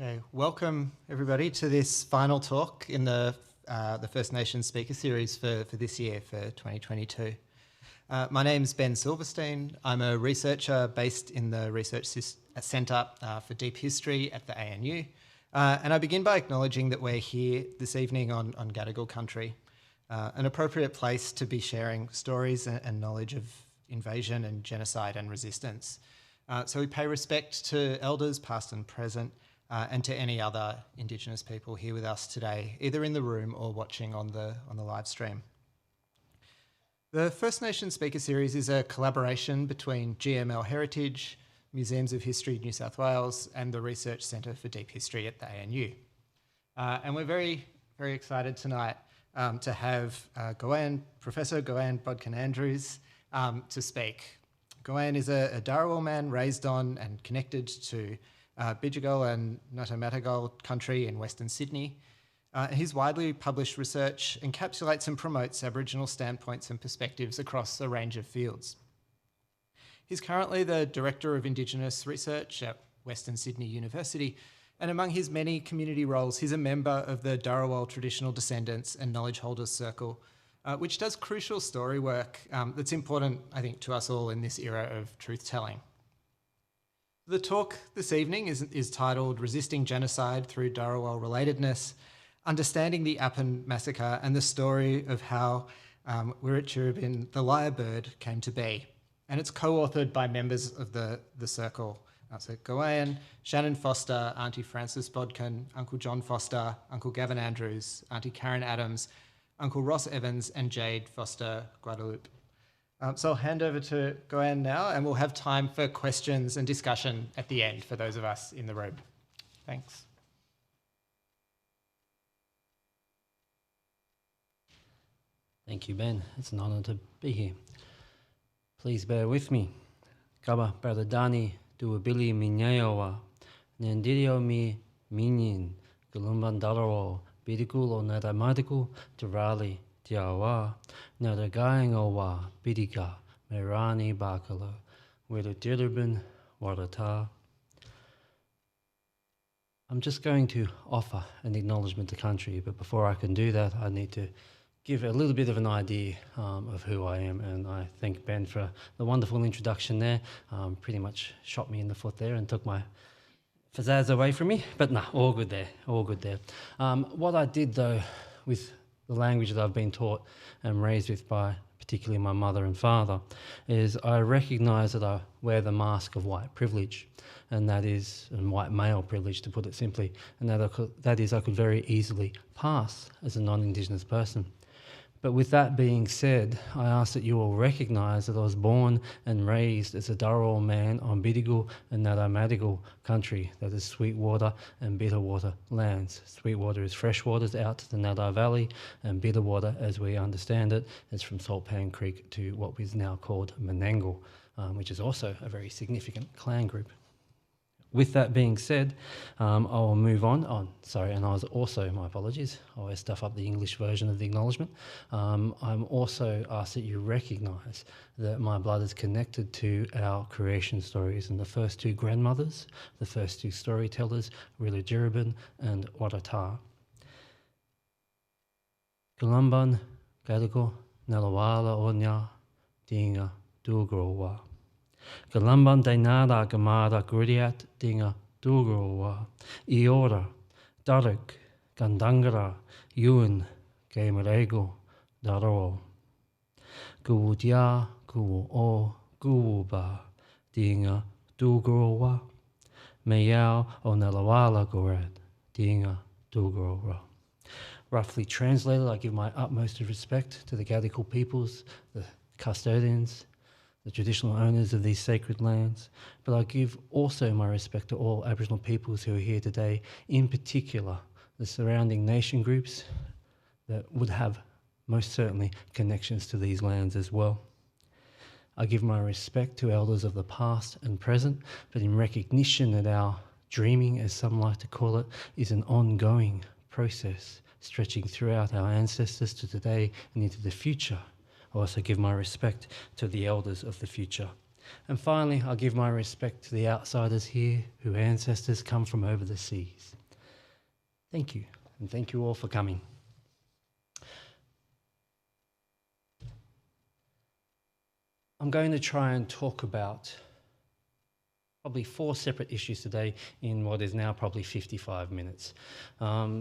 Okay, welcome everybody to this final talk in the First Nations Speaker Series for this year, for 2022. My name's Ben Silverstein. I'm a researcher based in the Research Centre for Deep History at the ANU. And I begin by acknowledging that we're here this evening on Gadigal country, an appropriate place to be sharing stories and knowledge of invasion and genocide and resistance. So we pay respect to elders past and present, and to any other Indigenous people here with us today, either in the room or watching on the live stream. The First Nations Speaker Series is a collaboration between GML Heritage, Museums of History New South Wales, and the Research Centre for Deep History at the ANU. And we're very, very excited tonight to have Professor Gawaian Bodkin-Andrews to speak. Gawaian is a D'harawal man raised on and connected to Bidjigal and Ngunnawal country in Western Sydney. His widely published research encapsulates and promotes Aboriginal standpoints and perspectives across a range of fields. He's currently the Director of Indigenous Research at Western Sydney University, and among his many community roles, he's a member of the D'harawal Traditional Descendants and Knowledge Holders Circle, which does crucial story work that's important, I think, to us all in this era of truth-telling. The talk this evening is titled Resisting Genocide Through D'harawal Relatedness, Understanding the Appin Massacre and the Story of How Wiritijiribin, the Lyrebird, came to be. And it's co-authored by members of the circle. So Gawaian, Shannon Foster, Auntie Frances Bodkin, Uncle John Foster, Uncle Gavin Andrews, Auntie Karen Adams, Uncle Ross Evans and Jade Foster Guadalupe. So I'll hand over to Gawaian now, and we'll have time for questions and discussion at the end for those of us in the room. Thanks. Thank you, Ben. It's an honour to be here. Please bear with me. Kaba Baradani Duabili Minyaowa, Nandirio mi Minin, Galumban D'harawal, Bidikul o Nadamadiku, Durali, Diawa, Nadagaing Owa, Bidika, Merani Bakala, Wiritijiribin, Warata. I'm just going to offer an acknowledgement to country, but before I can do that, I need to give a little bit of an idea of who I am, and I thank Ben for the wonderful introduction there. Pretty much shot me in the foot there and took my pizzazz away from me, but no, all good there, all good there. What I did though with the language that I've been taught and raised with by particularly my mother and father is I recognise that I wear the mask of white privilege, and that is, and white male privilege to put it simply, and that is I could very easily pass as a non-Indigenous person. But with that being said, I ask that you all recognise that I was born and raised as a D'harawal man on Bidjigal and Ngunnawal country, that is Sweetwater and Bitterwater lands. Sweetwater is fresh waters out to the Ngunnawal Valley, and Bitterwater, as we understand it, is from Saltpan Creek to what is now called Menangle, which is also a very significant clan group. With that being said, I will move on. And I was also, my apologies, I always stuff up the English version of the acknowledgement. I'm also asked that you recognise that my blood is connected to our creation stories, and the first two grandmothers, the first two storytellers, Relatedness and Warata. Galumban, Gadigal, Nalawala Onya, Dinga, Dugrowa. Galamban Dainada Gamada Guriat Dinga Dugrowa, Iora, Darik, Gundungurra, Ewan, Gamerego, D'harawal. Guwudya, Guwo, Guwuba, Dinga Dugrowa, Mayao o Nalawala Gorat, Dinga Dugrowa. Roughly translated, I give my utmost respect to the Gadigal peoples, the custodians, the traditional owners of these sacred lands, but I give also my respect to all Aboriginal peoples who are here today, in particular the surrounding nation groups that would have most certainly connections to these lands as well. I give my respect to elders of the past and present, but in recognition that our dreaming, as some like to call it, is an ongoing process stretching throughout our ancestors to today and into the future. I also give my respect to the elders of the future. And finally, I'll give my respect to the outsiders here whose ancestors come from over the seas. Thank you, and thank you all for coming. I'm going to try and talk about probably 4 separate issues today in what is now probably 55 minutes.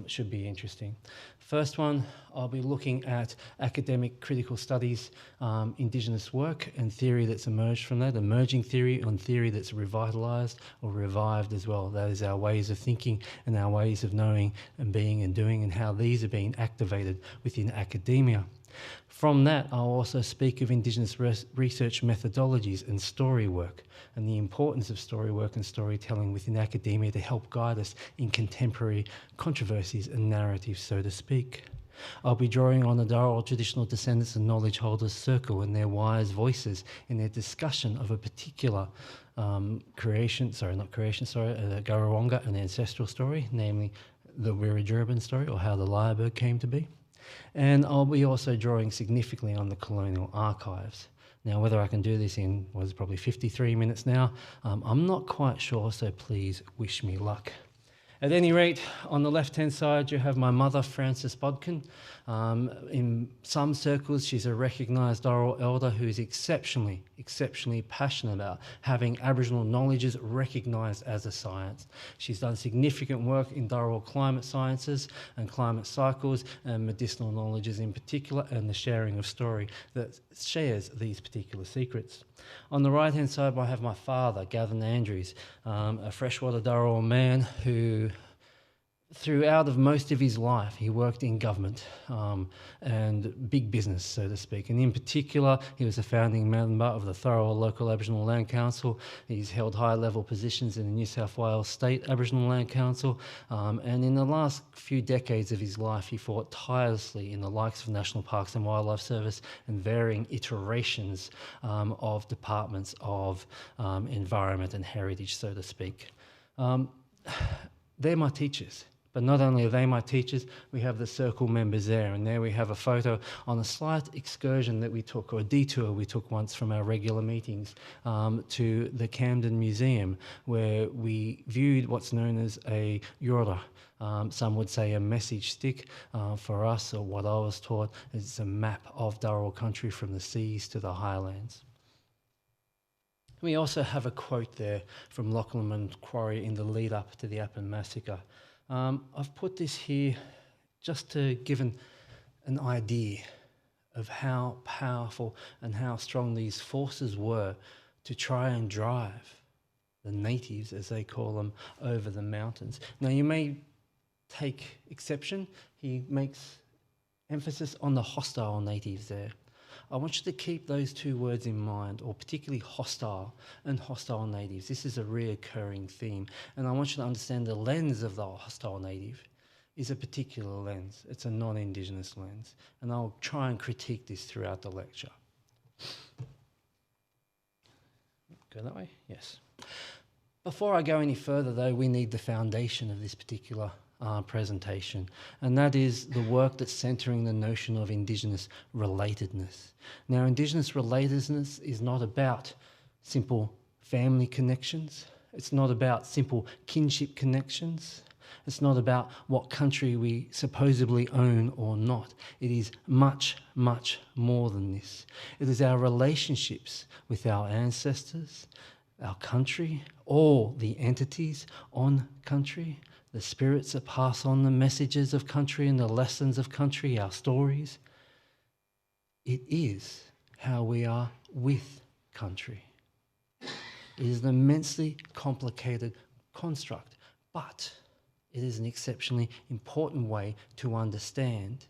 Should be interesting. First one, I'll be looking at academic critical studies, Indigenous work and theory that's emerged from that, emerging theory on theory that's revitalised or revived as well. That is our ways of thinking and our ways of knowing and being and doing, and how these are being activated within academia. From that, I'll also speak of Indigenous research methodologies and story work, and the importance of story work and storytelling within academia to help guide us in contemporary controversies and narratives, so to speak. I'll be drawing on the D'harawal traditional descendants and knowledge holders circle and their wise voices in their discussion of a particular Gawaian an ancestral story, namely the Wiritijiribin story, or how the Lyrebird came to be. And I'll be also drawing significantly on the colonial archives. Now, whether I can do this in, probably 53 minutes now, I'm not quite sure, so please wish me luck. At any rate, on the left-hand side, you have my mother, Frances Bodkin. In some circles, she's a recognised D'harawal elder who's exceptionally passionate about having Aboriginal knowledges recognised as a science. She's done significant work in D'harawal climate sciences and climate cycles and medicinal knowledges in particular, and the sharing of story that shares these particular secrets. On the right-hand side, I have my father, Gawaian Andrews, a freshwater D'harawal man who, throughout of most of his life, he worked in government and big business, so to speak. And in particular, he was a founding member of the D'harawal Local Aboriginal Land Council. He's held high-level positions in the New South Wales State Aboriginal Land Council. And in the last few decades of his life, he fought tirelessly in the likes of National Parks and Wildlife Service and varying iterations of departments of environment and heritage, so to speak. They're my teachers. But not only are they my teachers, we have the circle members there, and there we have a photo on a slight excursion that we took, or a detour we took once from our regular meetings to the Camden Museum, where we viewed what's known as a yura. Some would say a message stick. For us, or what I was taught, is a map of D'harawal country from the seas to the highlands. We also have a quote there from Lachlan Macquarie in the lead up to the Appin Massacre. I've put this here just to give an idea of how powerful and how strong these forces were to try and drive the natives, as they call them, over the mountains. Now, you may take exception. He makes emphasis on the hostile natives there. I want you to keep those 2 words in mind, or particularly hostile and hostile natives. This is a reoccurring theme, and I want you to understand the lens of the hostile native is a particular lens. It's a non-Indigenous lens, and I'll try and critique this throughout the lecture. Go that way? Yes. Before I go any further, though, we need the foundation of this particular presentation, and that is the work that's centering the notion of Indigenous relatedness. Now, Indigenous relatedness is not about simple family connections. It's not about simple kinship connections. It's not about what country we supposedly own or not. It is much, much more than this. It is our relationships with our ancestors, our country, all the entities on country, the spirits that pass on the messages of country and the lessons of country, our stories. It is how we are with country. It is an immensely complicated construct, but it is an exceptionally important way to understand,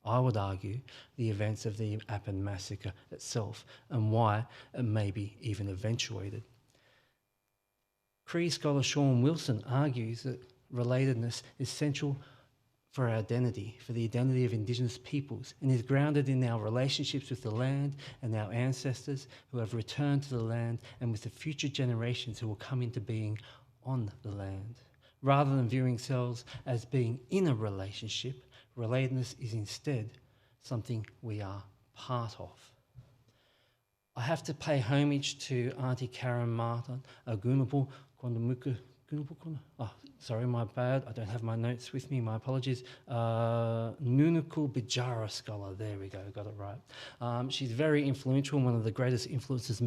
I would argue, the events of the Appin Massacre itself and why it may be even eventuated. Cree scholar Sean Wilson argues that relatedness is central for our identity, for the identity of Indigenous peoples, and is grounded in our relationships with the land and our ancestors who have returned to the land, and with the future generations who will come into being on the land. Rather than viewing ourselves as being in a relationship, relatedness is instead something we are part of. I have to pay homage to Auntie Karen Martin, a Gunapul, sorry, my bad. I don't have my notes with me. My apologies. Nunukul Bijara scholar. There we go. Got it right. She's very influential, one of the greatest influences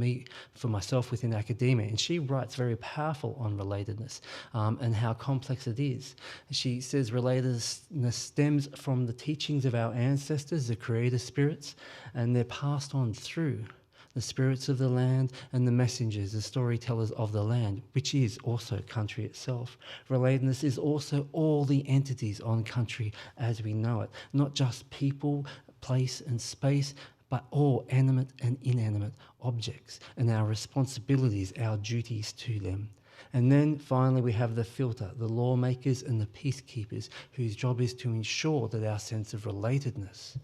for myself within academia. And she writes very powerful on relatedness and how complex it is. She says relatedness stems from the teachings of our ancestors, the creator spirits, and they're passed on through the spirits of the land and the messengers, the storytellers of the land, which is also country itself. Relatedness is also all the entities on country as we know it, not just people, place and space, but all animate and inanimate objects and our responsibilities, our duties to them. And then finally we have the filter, the lawmakers and the peacekeepers, whose job is to ensure that our sense of relatedness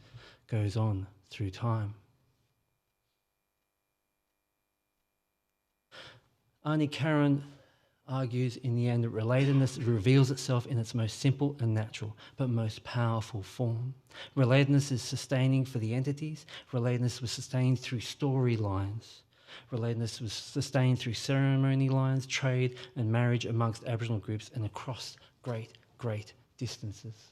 goes on through time. Auntie Karen argues in the end that relatedness reveals itself in its most simple and natural, but most powerful form. Relatedness is sustaining for the entities. Relatedness was sustained through storylines. Relatedness was sustained through ceremony lines, trade and marriage amongst Aboriginal groups and across great distances.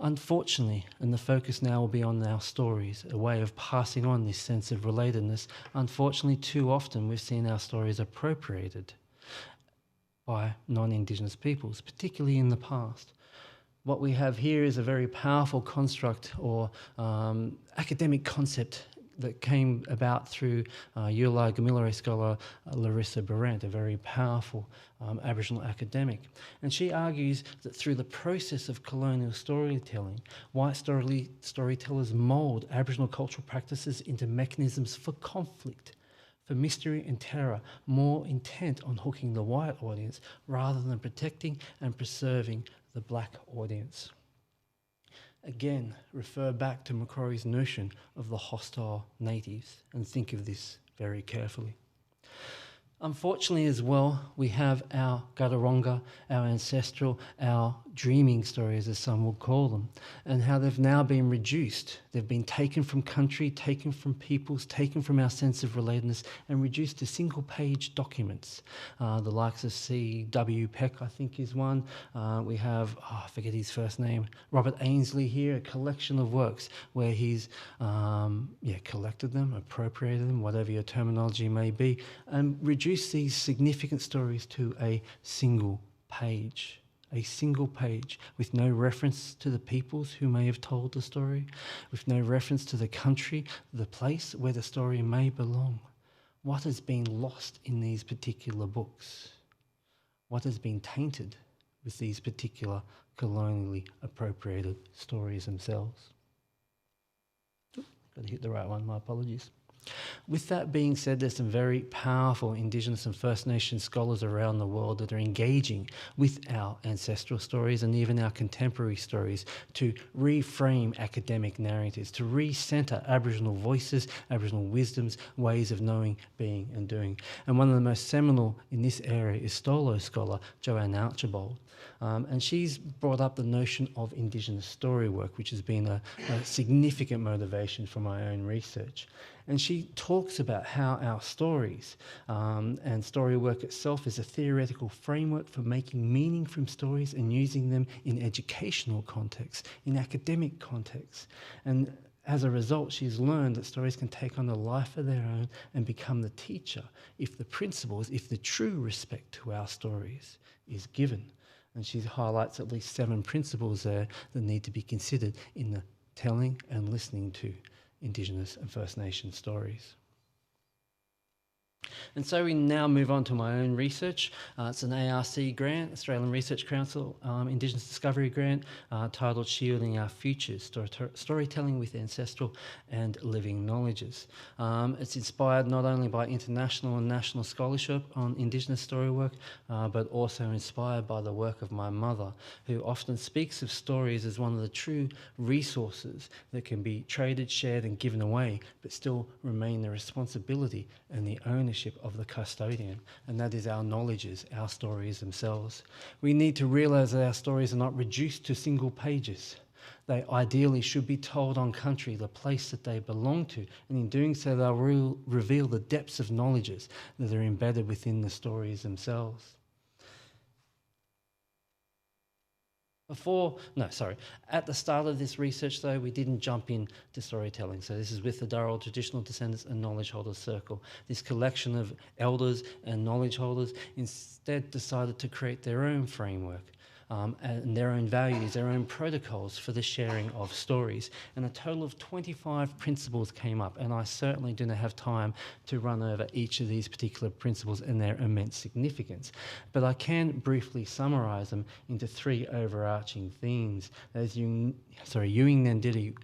Unfortunately, and the focus now will be on our stories, a way of passing on this sense of relatedness, unfortunately too often we've seen our stories appropriated by non-Indigenous peoples, particularly in the past. What we have here is a very powerful construct or academic concept that came about through Yulai Gamilare scholar Larissa Barrett, a very powerful Aboriginal academic. And she argues that through the process of colonial storytelling, white storytellers mould Aboriginal cultural practices into mechanisms for conflict, for mystery and terror, more intent on hooking the white audience rather than protecting and preserving the black audience. Again, refer back to Macquarie's notion of the hostile natives and think of this very carefully. Unfortunately as well, we have our Gadaronga, our ancestral, our dreaming stories, as some will call them, and how they've now been reduced. They've been taken from country, taken from peoples, taken from our sense of relatedness, and reduced to single-page documents. The likes of C.W. Peck, I think, is one. We have, I forget his first name, Robert Ainslie here, a collection of works where he's collected them, appropriated them, whatever your terminology may be, and reduced these significant stories to a single page with no reference to the peoples who may have told the story, with no reference to the country, the place where the story may belong. What has been lost in these particular books? What has been tainted with these particular colonially appropriated stories themselves? Got to hit the right one, my apologies. With that being said, there's some very powerful Indigenous and First Nations scholars around the world that are engaging with our ancestral stories and even our contemporary stories to reframe academic narratives, to re-centre Aboriginal voices, Aboriginal wisdoms, ways of knowing, being and doing. And one of the most seminal in this area is Stolo scholar Joanne Archibald. And she's brought up the notion of Indigenous story work, which has been a significant motivation for my own research. And she talks about how our stories and story work itself is a theoretical framework for making meaning from stories and using them in educational contexts, in academic contexts. And as a result, she's learned that stories can take on a life of their own and become the teacher if the principles, if the true respect to our stories is given. And she highlights at least 7 principles there that need to be considered in the telling and listening to Indigenous and First Nation stories. And so we now move on to my own research. It's an ARC grant, Australian Research Council Indigenous Discovery Grant, titled Shielding Our Futures, Storytelling with Ancestral and Living Knowledges. It's inspired not only by international and national scholarship on Indigenous story work, but also inspired by the work of my mother, who often speaks of stories as one of the true resources that can be traded, shared and given away, but still remain the responsibility and the ownership of the custodian, and that is our knowledges, our stories themselves. We need to realise that our stories are not reduced to single pages. They ideally should be told on country, the place that they belong to, and in doing so they'll reveal the depths of knowledges that are embedded within the stories themselves. At the start of this research though, we didn't jump into storytelling. So this is with the D'harawal Traditional Descendants and Knowledge Holders Circle. This collection of elders and knowledge holders instead decided to create their own framework and their own values, their own protocols for the sharing of stories. And a total of 25 principles came up, and I certainly do not have time to run over each of these particular principles and their immense significance. But I can briefly summarise them into 3 overarching themes. As Ewing Nandiri,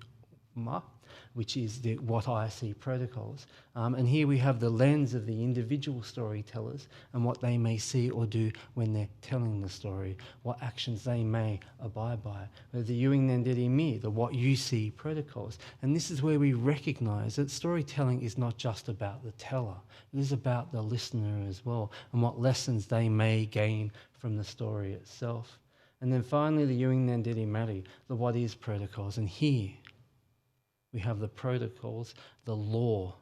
which is the what I see protocols. And here we have the lens of the individual storytellers and what they may see or do when they're telling the story, what actions they may abide by. The Ewing Nandiri Me, the what you see protocols. And this is where we recognise that storytelling is not just about the teller, it is about the listener as well, and what lessons they may gain from the story itself. And then finally the Ewing Nandiri Mari, the what is protocols. And here we have the protocols, the law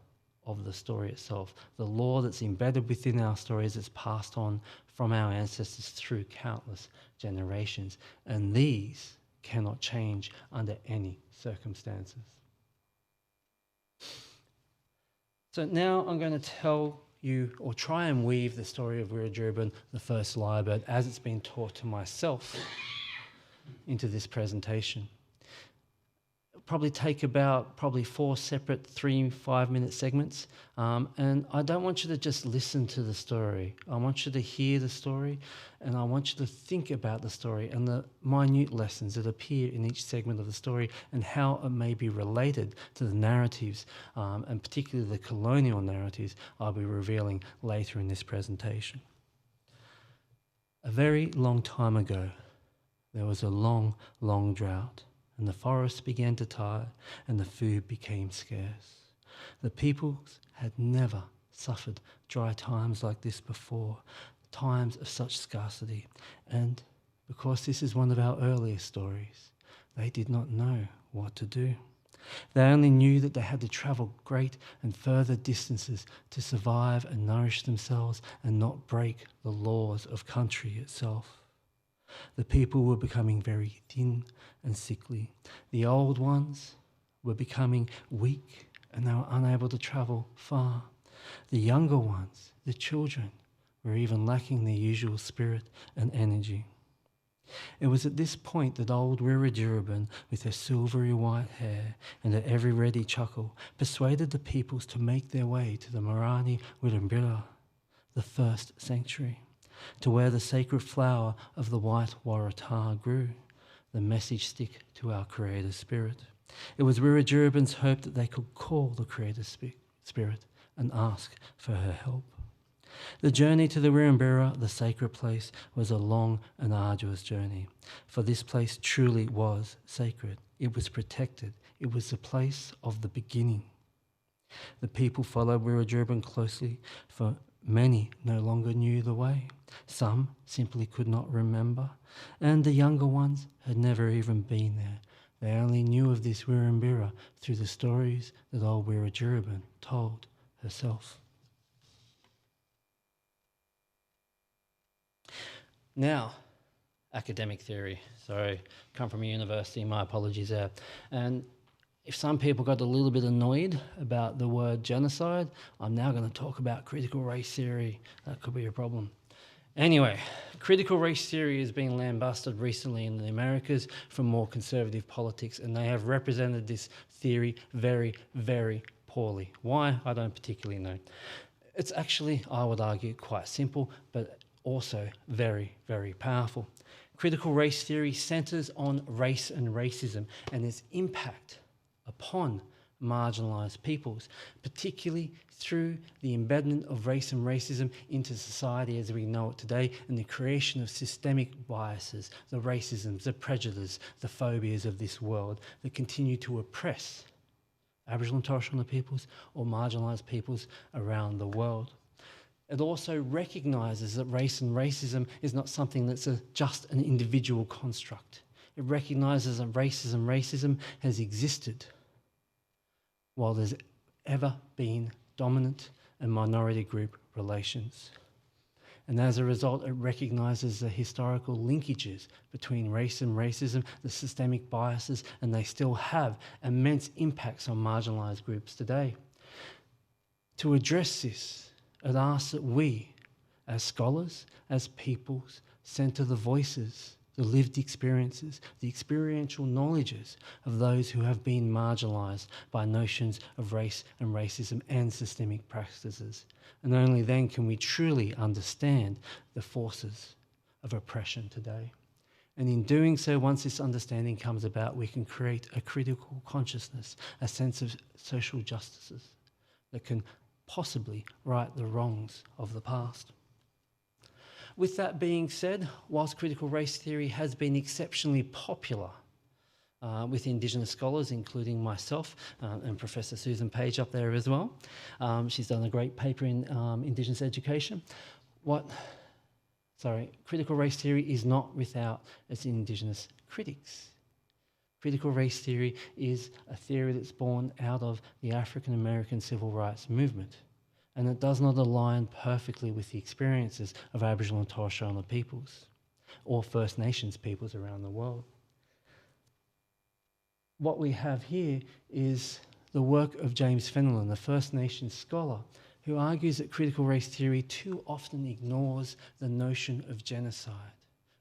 of the story itself, the law that's embedded within our stories that's passed on from our ancestors through countless generations. And these cannot change under any circumstances. So now I'm going to tell you, or try and weave the story of Wiritijiribin, the first Lyrebird, as it's been taught to myself, into this presentation. Probably take about 4 separate 3-5-minute segments, and I don't want you to just listen to the story. I want you to hear the story, and I want you to think about the story and the minute lessons that appear in each segment of the story and how it may be related to the narratives, and particularly the colonial narratives I'll be revealing later in this presentation. A very long time ago, there was a long, long drought. And the forests began to tire, and the food became scarce. The peoples had never suffered dry times like this before, times of such scarcity. And because this is one of our earliest stories, they did not know what to do. They only knew that they had to travel great and further distances to survive and nourish themselves and not break the laws of country itself. The people were becoming very thin and sickly. The old ones were becoming weak and they were unable to travel far. The younger ones, the children, were even lacking their usual spirit and energy. It was at this point that old Wiritijiribin, with her silvery white hair and her ever ready chuckle, persuaded the peoples to make their way to the Marani Wiritjiribin, the first sanctuary, to where the sacred flower of the white Waratah grew, the message stick to our Creator Spirit. It was Wiritijiribin's hope that they could call the Creator Spirit and ask for her help. The journey to the Wiritjiribin, the sacred place, was a long and arduous journey, for this place truly was sacred. It was protected. It was the place of the beginning. The people followed Wiritijiribin closely, for many no longer knew the way. Some simply could not remember, and the younger ones had never even been there. They only knew of this Wiritjiribin through the stories that old Wiritijiribin told herself. Now, academic theory. Sorry, come from a university, my apologies there. And if some people got a little bit annoyed about the word genocide, I'm now going to talk about critical race theory. That could be a problem. Anyway, critical race theory has been lambasted recently in the Americas from more conservative politics, and they have represented this theory very, very poorly. Why? I don't particularly know. It's actually, I would argue, quite simple, but also very, very powerful. Critical race theory centres on race and racism and its impact upon marginalised peoples, particularly through the embedment of race and racism into society as we know it today, and the creation of systemic biases, the racisms, the prejudices, the phobias of this world that continue to oppress Aboriginal and Torres Strait peoples or marginalised peoples around the world. It also recognises that race and racism is not something that's just an individual construct. It recognises that racism has existed while there's ever been dominant and minority group relations. And as a result, it recognises the historical linkages between race and racism, the systemic biases, and they still have immense impacts on marginalised groups today. To address this, it asks that we, as scholars, as peoples, centre the voices, the lived experiences, the experiential knowledges of those who have been marginalised by notions of race and racism and systemic practices. And only then can we truly understand the forces of oppression today. And in doing so, once this understanding comes about, we can create a critical consciousness, a sense of social justices that can possibly right the wrongs of the past. With that being said, whilst critical race theory has been exceptionally popular with Indigenous scholars, including myself and Professor Susan Page up there as well, she's done a great paper in Indigenous education. Critical race theory is not without its Indigenous critics. Critical race theory is a theory that's born out of the African American civil rights movement, and it does not align perfectly with the experiences of Aboriginal and Torres Strait Islander peoples or First Nations peoples around the world. What we have here is the work of James Fenelon, the First Nations scholar, who argues that critical race theory too often ignores the notion of genocide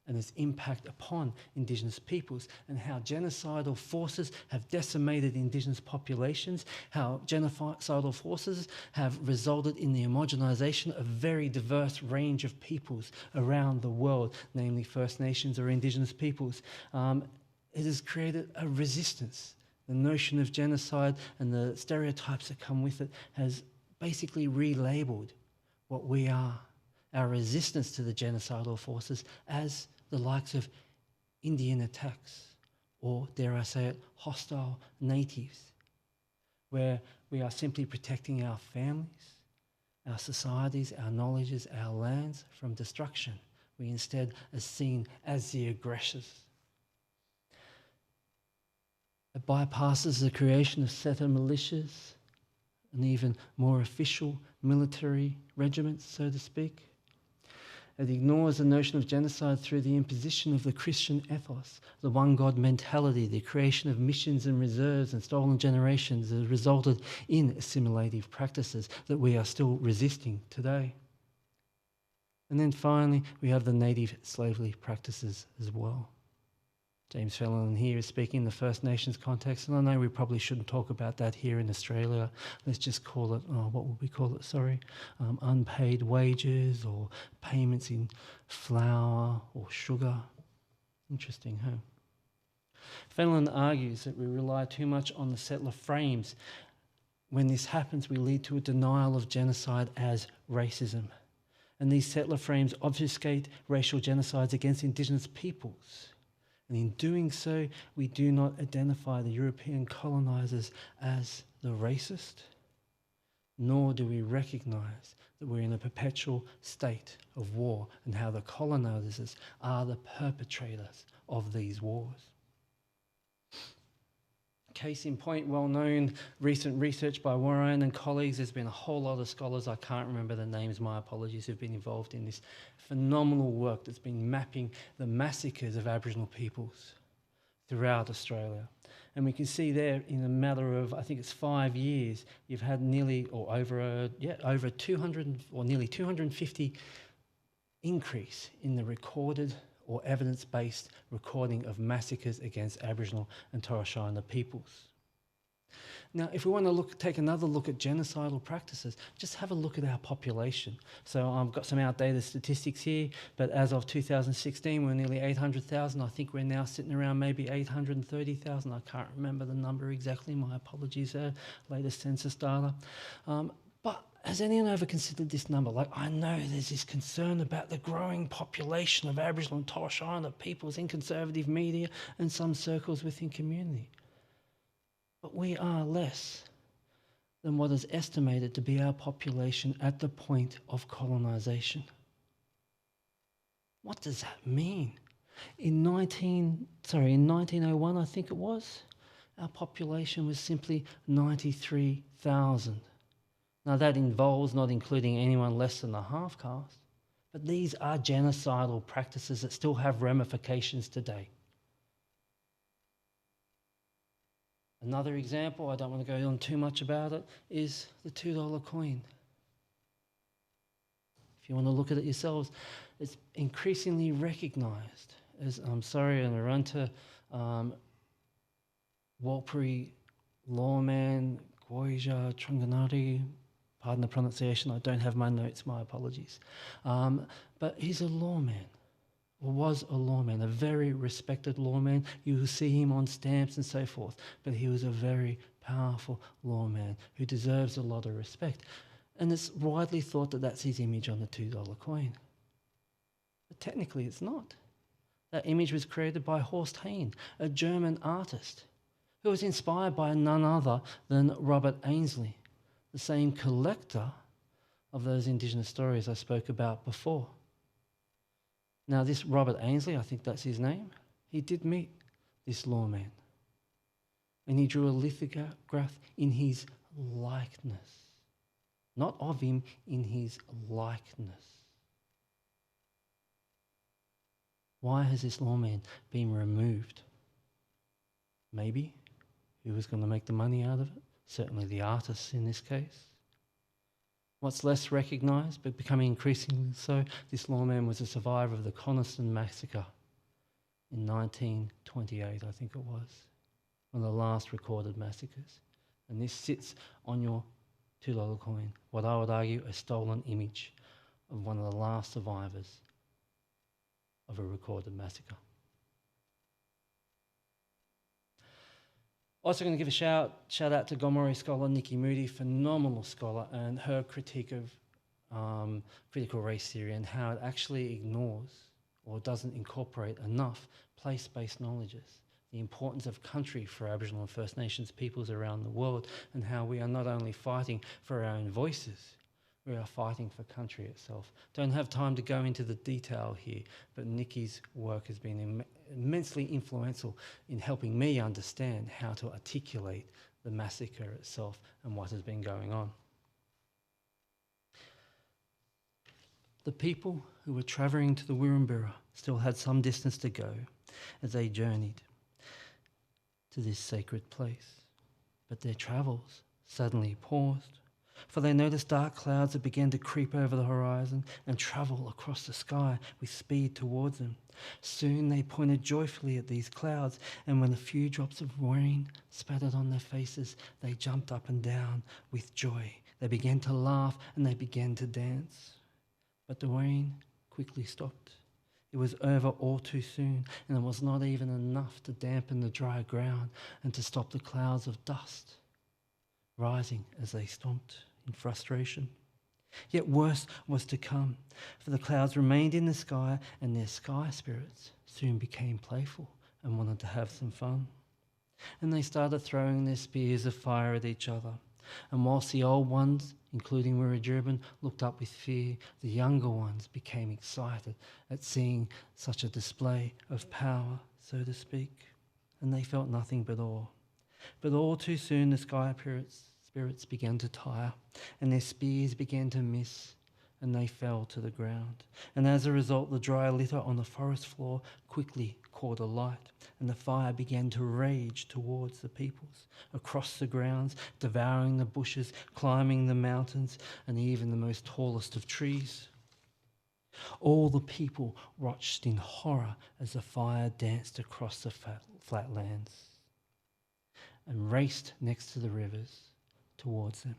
and its impact upon Indigenous peoples, and how genocidal forces have decimated Indigenous populations, how genocidal forces have resulted in the homogenisation of a very diverse range of peoples around the world, namely First Nations or Indigenous peoples. It has created a resistance. The notion of genocide and the stereotypes that come with it has basically relabelled what we are, our resistance to the genocidal forces, as the likes of Indian attacks, or dare I say it, hostile natives, where we are simply protecting our families, our societies, our knowledges, our lands from destruction. We instead are seen as the aggressors. It bypasses the creation of settler militias and even more official military regiments, so to speak. It ignores the notion of genocide through the imposition of the Christian ethos, the one God mentality, the creation of missions and reserves and stolen generations that has resulted in assimilative practices that we are still resisting today. And then finally, we have the native slavery practices as well. James Fenelon here is speaking in the First Nations context, and I know we probably shouldn't talk about that here in Australia. Let's just call it, what would we call it, unpaid wages or payments in flour or sugar. Interesting, huh? Fenelon argues that we rely too much on the settler frames. When this happens, we lead to a denial of genocide as racism. And these settler frames obfuscate racial genocides against Indigenous peoples. And in doing so, we do not identify the European colonisers as the racist, nor do we recognise that we're in a perpetual state of war and how the colonisers are the perpetrators of these wars. Case in point, well-known recent research by Warren and colleagues. There's been a whole lot of scholars, I can't remember the names, my apologies, who've been involved in this phenomenal work that's been mapping the massacres of Aboriginal peoples throughout Australia. And we can see there in a matter of, I think it's 5 years, you've had nearly, or over 200 or nearly 250 increase in the recorded or evidence-based recording of massacres against Aboriginal and Torres Strait Islander peoples. Now, if we want to take another look at genocidal practices, just have a look at our population. So I've got some outdated statistics here, but as of 2016, we're nearly 800,000. I think we're now sitting around maybe 830,000. I can't remember the number exactly. My apologies, latest census data. But has anyone ever considered this number? Like, I know there's this concern about the growing population of Aboriginal and Torres Strait Islander peoples in conservative media and some circles within community. But we are less than what is estimated to be our population at the point of colonisation. What does that mean? In 1901, I think it was, our population was simply 93,000. Now that involves not including anyone less than the half caste, but these are genocidal practices that still have ramifications today. Another example, I don't want to go on too much about it, is the $2 coin. If you want to look at it yourselves, it's increasingly recognised as, and Arunta, Warlpiri lawman, Gawaian Bodkin-Andrews, pardon the pronunciation, I don't have my notes, my apologies. But he's a lawman, or was a lawman, a very respected lawman. You will see him on stamps and so forth, but he was a very powerful lawman who deserves a lot of respect. And it's widely thought that that's his image on the $2 coin. But technically it's not. That image was created by Horst Hehn, a German artist, who was inspired by none other than Robert Ainslie, the same collector of those Indigenous stories I spoke about before. Now this Robert Ainslie, I think that's his name, he did meet this lawman. And he drew a lithograph in his likeness. Not of him, in his likeness. Why has this lawman been removed? Maybe who was going to make the money out of it? Certainly the artists in this case. What's less recognised, but becoming increasingly so, this lawman was a survivor of the Coniston Massacre in 1928, I think it was. One of the last recorded massacres. And this sits on your $2 coin, what I would argue a stolen image of one of the last survivors of a recorded massacre. Also going to give a shout out to Gomeroi scholar Nikki Moody, phenomenal scholar, and her critique of critical race theory and how it actually ignores or doesn't incorporate enough place-based knowledges. The importance of country for Aboriginal and First Nations peoples around the world, and how we are not only fighting for our own voices, we are fighting for country itself. Don't have time to go into the detail here, but Nikki's work has been immensely influential in helping me understand how to articulate the massacre itself and what has been going on. The people who were travelling to the Wiritijiribin still had some distance to go as they journeyed to this sacred place. But their travels suddenly paused, for they noticed dark clouds that began to creep over the horizon and travel across the sky with speed towards them. Soon they pointed joyfully at these clouds, and when a few drops of rain spattered on their faces, they jumped up and down with joy. They began to laugh and they began to dance. But the rain quickly stopped. It was over all too soon, and it was not even enough to dampen the dry ground and to stop the clouds of dust rising as they stomped in frustration. Yet worse was to come, for the clouds remained in the sky, and their sky spirits soon became playful and wanted to have some fun. And they started throwing their spears of fire at each other. And whilst the old ones, including Wiritijiribin, looked up with fear, the younger ones became excited at seeing such a display of power, so to speak, and they felt nothing but awe. But all too soon the sky spirits began to tire, and their spears began to miss, and they fell to the ground. And as a result, the dry litter on the forest floor quickly caught alight, and the fire began to rage towards the peoples, across the grounds, devouring the bushes, climbing the mountains, and even the most tallest of trees. All the people watched in horror as the fire danced across the flatlands and raced next to the rivers towards them.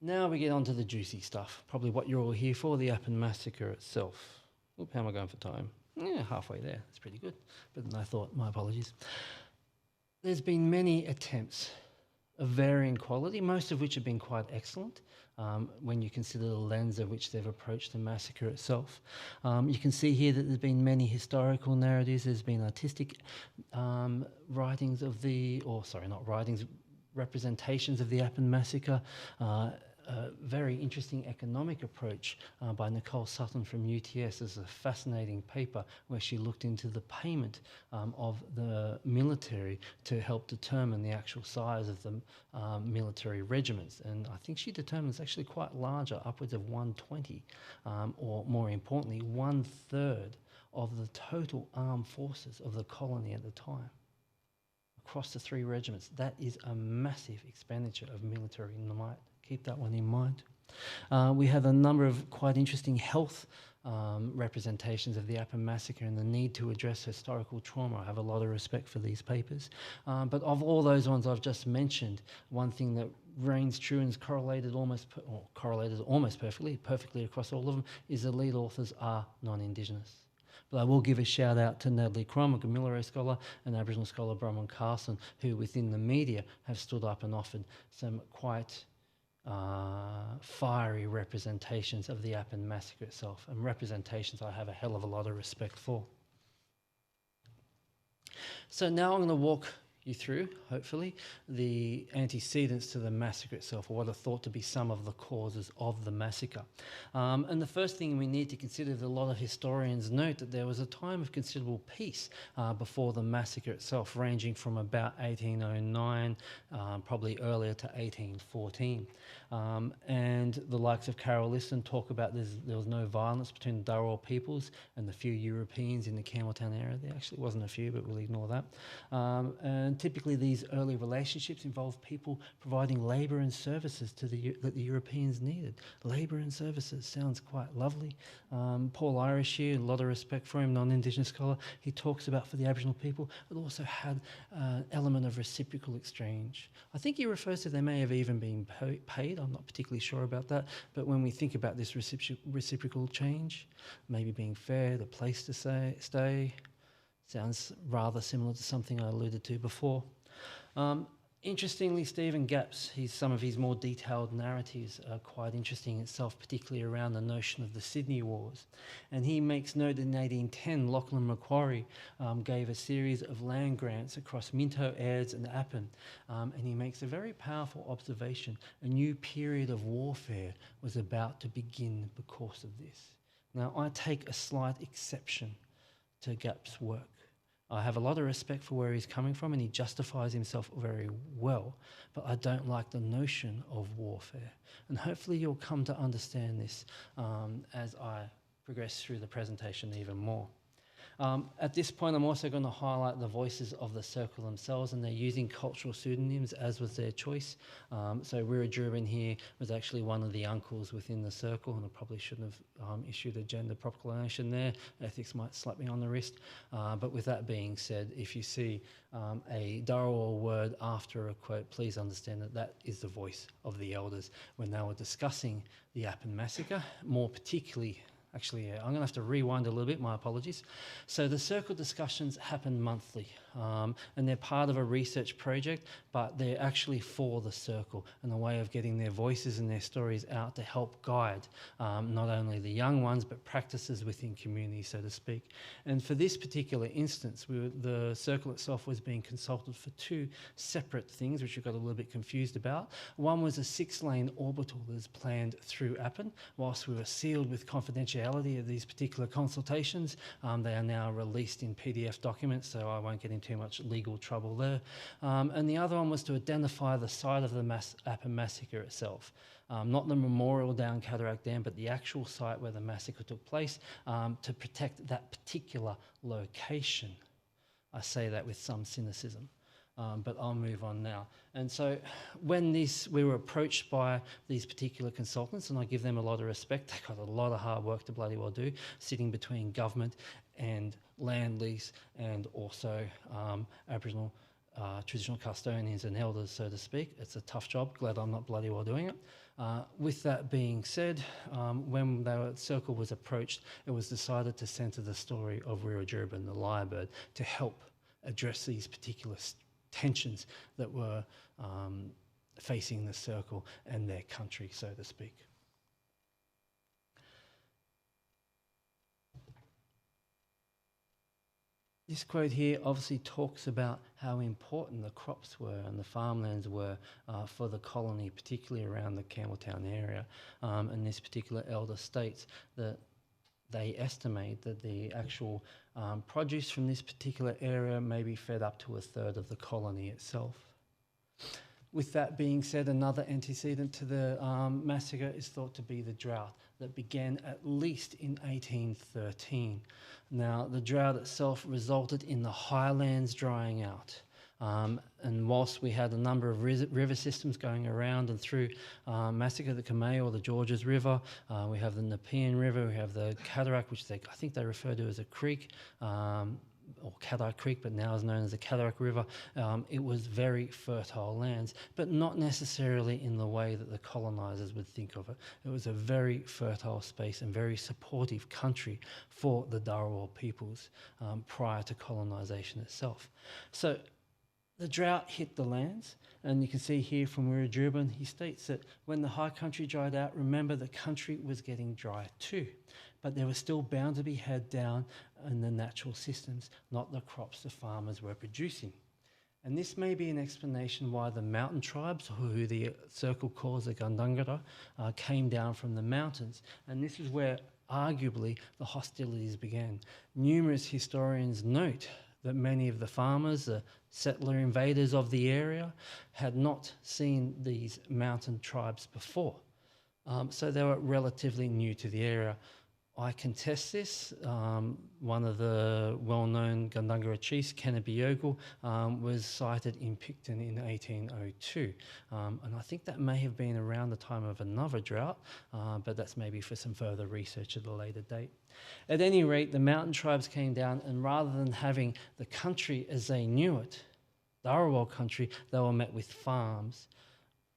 Now we get on to the juicy stuff, probably what you're all here for, the Appin Massacre itself. Oop, how am I going for time? Yeah, halfway there. That's pretty good. Better than I thought. My apologies. There's been many attempts of varying quality, most of which have been quite excellent when you consider the lens of which they've approached the massacre itself. You can see here that there's been many historical narratives, there's been artistic writings of the, or sorry, not writings, representations of the Appin Massacre, a very interesting economic approach by Nicole Sutton from UTS. There's a fascinating paper where she looked into the payment of the military to help determine the actual size of the military regiments. And I think she determined it's actually quite larger, upwards of 120, or more importantly, 1/3 of the total armed forces of the colony at the time. Across the 3 regiments, that is a massive expenditure of military might. Keep that one in mind. We have a number of quite interesting health representations of the Appin Massacre and the need to address historical trauma. I have a lot of respect for these papers. But of all those ones I've just mentioned, one thing that reigns true and is correlated almost perfectly across all of them, is the lead authors are non-Indigenous. But I will give a shout out to Natalie Crum, a Gamilaroi scholar, and Aboriginal scholar Bronwyn Carson, who within the media have stood up and offered some quite fiery representations of the Appin Massacre itself, and representations I have a hell of a lot of respect for. So now I'm going to walk you through, hopefully, the antecedents to the massacre itself, or what are thought to be some of the causes of the massacre. And the first thing we need to consider is a lot of historians note that there was a time of considerable peace before the massacre itself, ranging from about 1809, probably earlier, to 1814. And the likes of Carol Liston talk about there was no violence between the D'harawal peoples and the few Europeans in the Campbelltown area. There actually wasn't a few, but we'll ignore that. And typically these early relationships involved people providing labour and services that the Europeans needed. Labour and services sounds quite lovely. Paul Irish here, a lot of respect for him, non-Indigenous scholar. He talks about for the Aboriginal people, it also had an element of reciprocal exchange. I think he refers to they may have even been paid. I'm not particularly sure about that. But when we think about this reciprocal change, maybe being fair, the place to stay, sounds rather similar to something I alluded to before. Interestingly, Stephen Gapps, some of his more detailed narratives are quite interesting itself, particularly around the notion of the Sydney Wars. And he makes note that in 1810, Lachlan Macquarie gave a series of land grants across Minto, Ayres and Appin. And he makes a very powerful observation. A new period of warfare was about to begin because of this. Now, I take a slight exception to Gapps' work. I have a lot of respect for where he's coming from, and he justifies himself very well, but I don't like the notion of warfare. And hopefully you'll come to understand this as I progress through the presentation even more. At this point, I'm also going to highlight the voices of the circle themselves, and they're using cultural pseudonyms, as was their choice. So Wiritijiribin here was actually one of the uncles within the circle, and I probably shouldn't have issued a gender proclamation there. Ethics might slap me on the wrist. But with that being said, if you see a D'harawal word after a quote, please understand that that is the voice of the elders when they were discussing the Appin Massacre, more particularly. Actually, I'm going to have to rewind a little bit, my apologies. So the circle discussions happen monthly, and they're part of a research project, but they're actually for the circle and a way of getting their voices and their stories out to help guide not only the young ones, but practices within communities, so to speak. And for this particular instance, the circle itself was being consulted for 2 separate things, which we got a little bit confused about. One was a 6-lane orbital that is planned through Appin. Whilst we were sealed with confidentiality of these particular consultations, they are now released in PDF documents, so I won't get into too much legal trouble there. And the other one was to identify the site of the Appin Massacre itself. Not the memorial down Cataract Dam, but the actual site where the massacre took place, to protect that particular location. I say that with some cynicism. But I'll move on now. And so when we were approached by these particular consultants, and I give them a lot of respect, they've got a lot of hard work to bloody well do, sitting between government and land lease, and also Aboriginal traditional custodians and elders, so to speak. It's a tough job. Glad I'm not bloody well doing it. With that being said, when the circle was approached, it was decided to centre the story of Wiritijiribin, the Lyrebird, to help address these particular tensions that were facing the circle and their country, so to speak. This quote here obviously talks about how important the crops were and the farmlands were for the colony, particularly around the Campbelltown area. And this particular elder states that they estimate that the actual produce from this particular area may be fed up to a third of the colony itself. With that being said, another antecedent to the massacre is thought to be the drought that began at least in 1813. Now, the drought itself resulted in the highlands drying out. And whilst we had a number of river systems going around and through Massacre, the Kamei or the Georges River, we have the Nepean River, we have the Cataract, which I think they refer to as a creek, or Cataract Creek, but now is known as the Cataract River. It was very fertile lands, but not necessarily in the way that the colonisers would think of it. It was a very fertile space and very supportive country for the D'harawal peoples prior to colonisation itself. So the drought hit the lands, and you can see here from Wiritijiribin, he states that when the high country dried out, remember the country was getting dry too, but there was still bound to be had down in the natural systems, not the crops the farmers were producing. And this may be an explanation why the mountain tribes, who the circle calls the Gundungurra, came down from the mountains. And this is where arguably the hostilities began. Numerous historians note that many of the farmers, the settler invaders of the area, had not seen these mountain tribes before. So they were relatively new to the area. I contest this. One of the well-known Gundungurra chiefs, Kennebeogle, was sighted in Picton in 1802. And I think that may have been around the time of another drought, but that's maybe for some further research at a later date. At any rate, the mountain tribes came down, and rather than having the country as they knew it, D'harawal country, they were met with farms.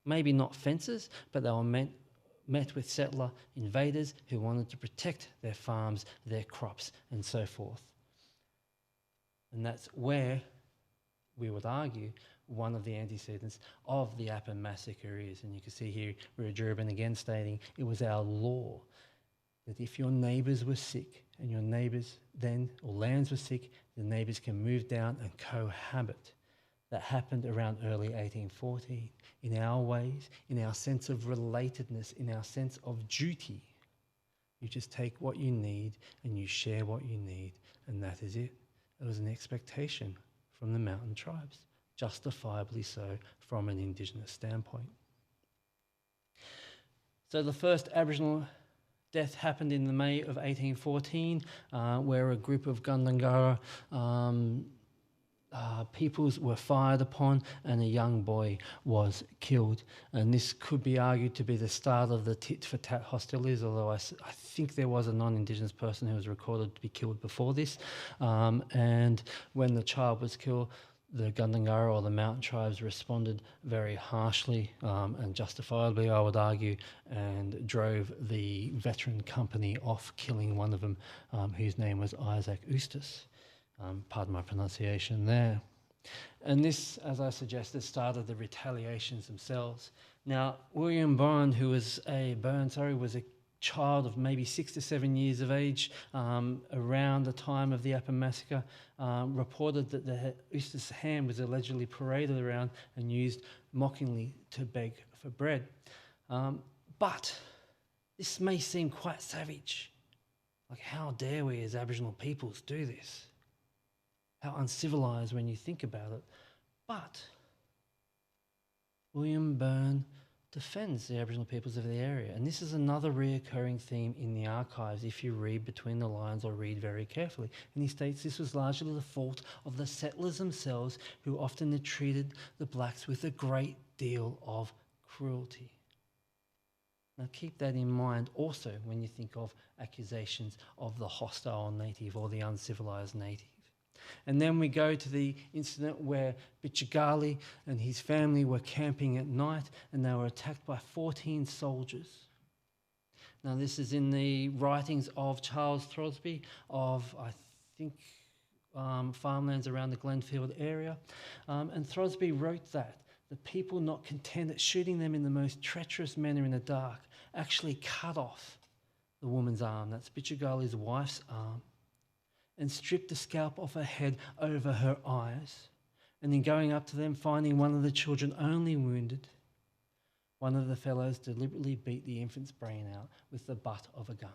Maybe not fences, but they were met with settler invaders who wanted to protect their farms, their crops, and so forth. And that's where we would argue one of the antecedents of the Appin Massacre is. And you can see here Wiritijiribin again stating it was our law that if your neighbours were sick and your neighbours then, or lands were sick, the neighbours can move down and cohabit. That happened around early 1814. In our ways, in our sense of relatedness, in our sense of duty, you just take what you need and you share what you need, and that is it. It was an expectation from the mountain tribes, justifiably so from an Indigenous standpoint. So the first Aboriginal death happened in the May of 1814, where a group of Gundungurra peoples were fired upon and a young boy was killed. And this could be argued to be the start of the tit-for-tat hostilities, although I think there was a non-Indigenous person who was recorded to be killed before this. And when the child was killed, the Gundungurra or the mountain tribes responded very harshly and justifiably, I would argue, and drove the veteran company off, killing one of them, whose name was Isaac Eustace. Pardon my pronunciation there. And this, as I suggested, started the retaliations themselves. Now, William Byrne, who was was a child of maybe 6 to 7 years of age around the time of the Appin Massacre, reported that the Eustace ham was allegedly paraded around and used mockingly to beg for bread. But this may seem quite savage. Like, how dare we as Aboriginal peoples do this? How uncivilised when you think about it. But William Byrne defends the Aboriginal peoples of the area. And this is another reoccurring theme in the archives if you read between the lines or read very carefully. And he states this was largely the fault of the settlers themselves, who often had treated the blacks with a great deal of cruelty. Now keep that in mind also when you think of accusations of the hostile native or the uncivilised native. And then we go to the incident where Bichigali and his family were camping at night and they were attacked by 14 soldiers. Now this is in the writings of Charles Throsby of, I think, farmlands around the Glenfield area. And Throsby wrote that the people, not content at shooting them in the most treacherous manner in the dark, actually cut off the woman's arm. That's Bichigali's wife's arm. and stripped the scalp off her head over her eyes. And in going up to them, finding one of the children only wounded, one of the fellows deliberately beat the infant's brain out with the butt of a gun.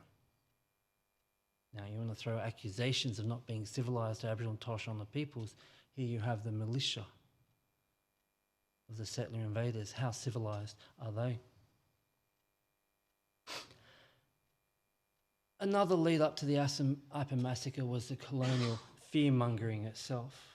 Now, you want to throw accusations of not being civilised to Aboriginal and Torres Strait Islander peoples. Here you have the militia of the settler invaders. How civilised are they? Another lead up to the Appin Massacre was the colonial fear-mongering itself.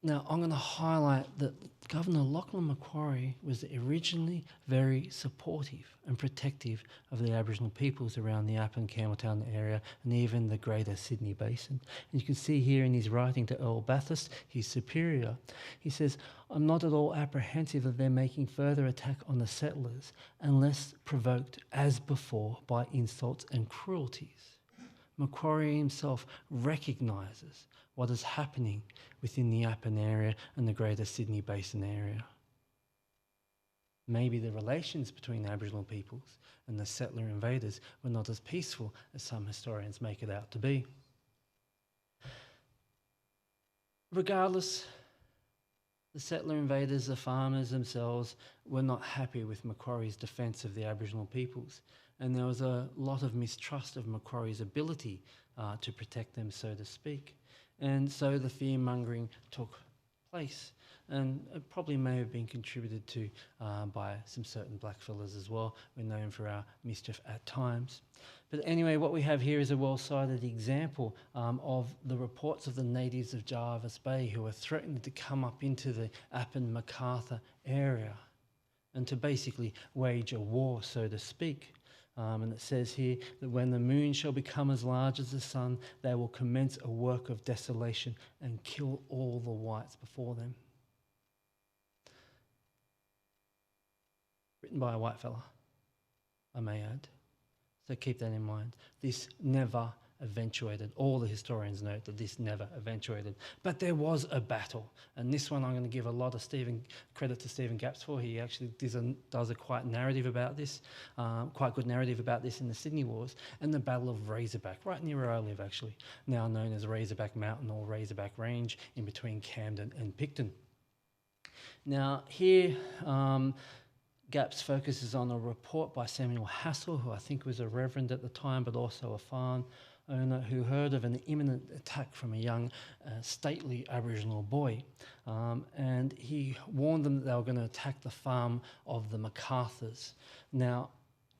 Now, I'm going to highlight that Governor Lachlan Macquarie was originally very supportive and protective of the Aboriginal peoples around the Appin, Campbelltown area and even the greater Sydney Basin. And you can see here in his writing to Earl Bathurst, his superior, he says, "I'm not at all apprehensive that they're making further attack on the settlers unless provoked as before by insults and cruelties." Macquarie himself recognises what is happening within the Appin area and the greater Sydney Basin area. Maybe the relations between Aboriginal peoples and the settler invaders were not as peaceful as some historians make it out to be. Regardless, the settler invaders, the farmers themselves, were not happy with Macquarie's defence of the Aboriginal peoples, and there was a lot of mistrust of Macquarie's ability to protect them, so to speak. And so the fear-mongering took place, and it probably may have been contributed to by some certain blackfellas as well. We're known for our mischief at times. But anyway, what we have here is a well-cited example of the reports of the natives of Jervis Bay who were threatening to come up into the Appin Macarthur area and to basically wage a war, so to speak. And it says here that when the moon shall become as large as the sun, they will commence a work of desolation and kill all the whites before them. Written by a white fella, I may add. So keep that in mind. This never eventuated. All the historians note that this never eventuated. But there was a battle. And this one I'm going to give a lot of credit to Stephen Gapps for. He actually does a quite narrative about this, quite good narrative about this in the Sydney Wars, and the Battle of Razorback, right near where I live actually, now known as Razorback Mountain or Razorback Range, in between Camden and Picton. Now here, Gapps focuses on a report by Samuel Hassel, who I think was a reverend at the time, but also a farm owner, who heard of an imminent attack from a young, stately Aboriginal boy. And he warned them that they were going to attack the farm of the MacArthurs. Now,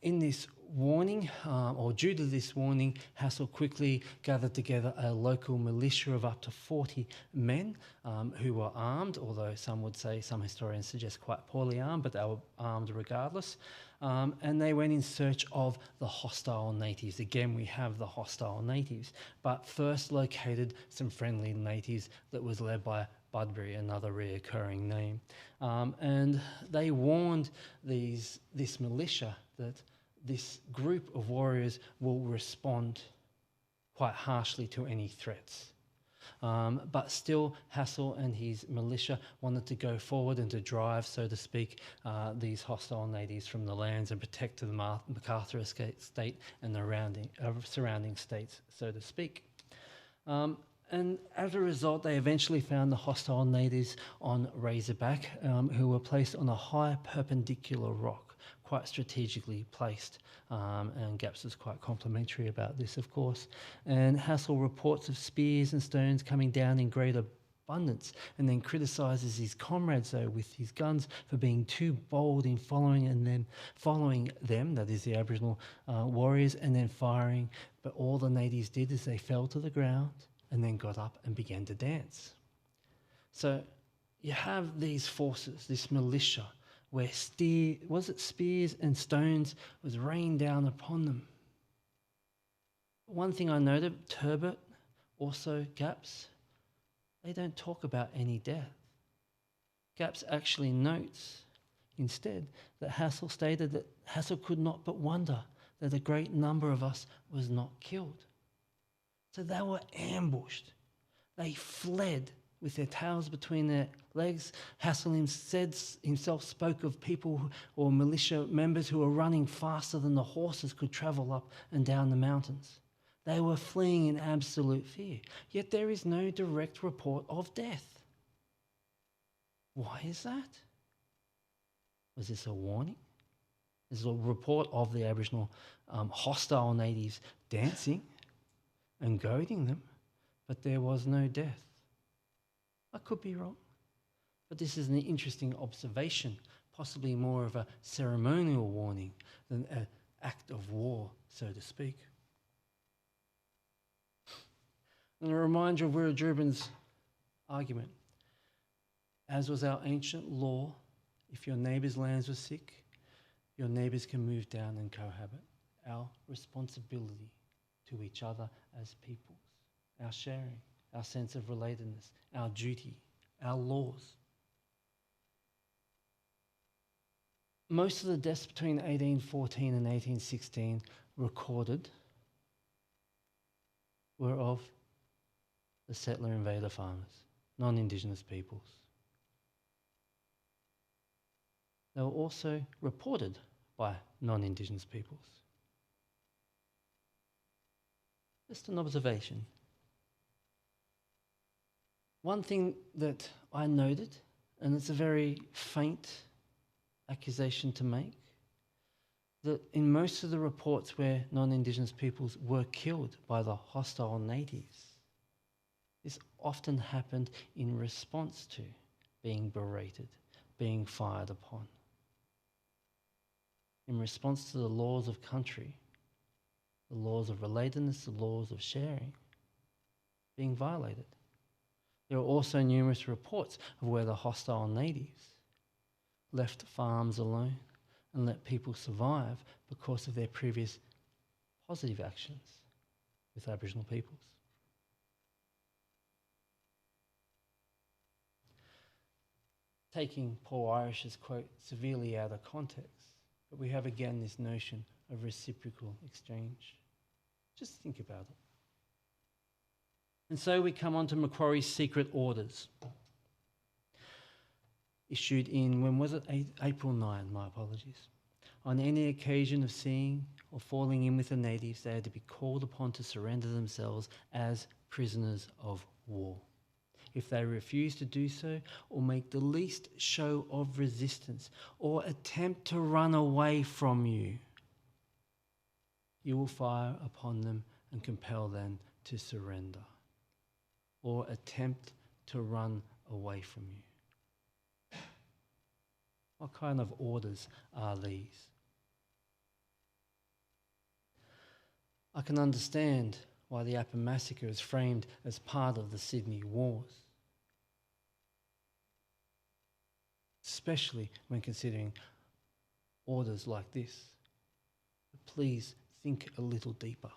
in this warning, or due to this warning, Hassel quickly gathered together a local militia of up to 40 men who were armed, although some would say, some historians suggest quite poorly armed, but they were armed regardless. And they went in search of the hostile natives. Again, we have the hostile natives, but first located some friendly natives that was led by Budbury, another reoccurring name. And they warned this militia that this group of warriors will respond quite harshly to any threats. But still, Hassel and his militia wanted to go forward and to drive, so to speak, these hostile natives from the lands and protect the MacArthur estate and the surrounding states, so to speak. And as a result, they eventually found the hostile natives on Razorback, who were placed on a high perpendicular rock, quite strategically placed. And Gapps was quite complimentary about this, of course. And Hassel reports of spears and stones coming down in great abundance, and then criticises his comrades, though, with his guns for being too bold in following them, that is the Aboriginal warriors, and then firing. But all the natives did is they fell to the ground and then got up and began to dance. So you have these forces, this militia, where spears and stones was rained down upon them. One thing I noted, Turbot, also Gapps, they don't talk about any death. Gapps actually notes instead that Hassel stated that Hassel could not but wonder that a great number of us was not killed. So they were ambushed. They fled with their tails between their legs. Hassel himself spoke of people or militia members who were running faster than the horses could travel up and down the mountains. They were fleeing in absolute fear, yet there is no direct report of death. Why is that? Was this a warning? This is a report of the Aboriginal hostile natives dancing and goading them, but there was no death. I could be wrong, but this is an interesting observation, possibly more of a ceremonial warning than an act of war, so to speak. And a reminder of Wiritijiribin's argument. As was our ancient law, if your neighbour's lands were sick, your neighbours can move down and cohabit. Our responsibility to each other as peoples, our sharing, our sense of relatedness, our duty, our laws. Most of the deaths between 1814 and 1816 recorded were of the settler invader farmers, non-Indigenous peoples. They were also reported by non-Indigenous peoples. Just an observation. One thing that I noted, and it's a very faint accusation to make, that in most of the reports where non-Indigenous peoples were killed by the hostile natives, this often happened in response to being berated, being fired upon. In response to the laws of country, the laws of relatedness, the laws of sharing, being violated. There are also numerous reports of where the hostile natives left farms alone and let people survive because of their previous positive actions with Aboriginal peoples. Taking Paul Irish's quote severely out of context, but we have again this notion of reciprocal exchange. Just think about it. And so we come on to Macquarie's secret orders. Issued in, when was it? April 9, my apologies. On any occasion of seeing or falling in with the natives, they are to be called upon to surrender themselves as prisoners of war. If they refuse to do so or make the least show of resistance or attempt to run away from you, you will fire upon them and compel them to surrender or attempt to run away from you. What kind of orders are these? I can understand why the Appin Massacre is framed as part of the Sydney Wars, especially when considering orders like this. But please think a little deeper.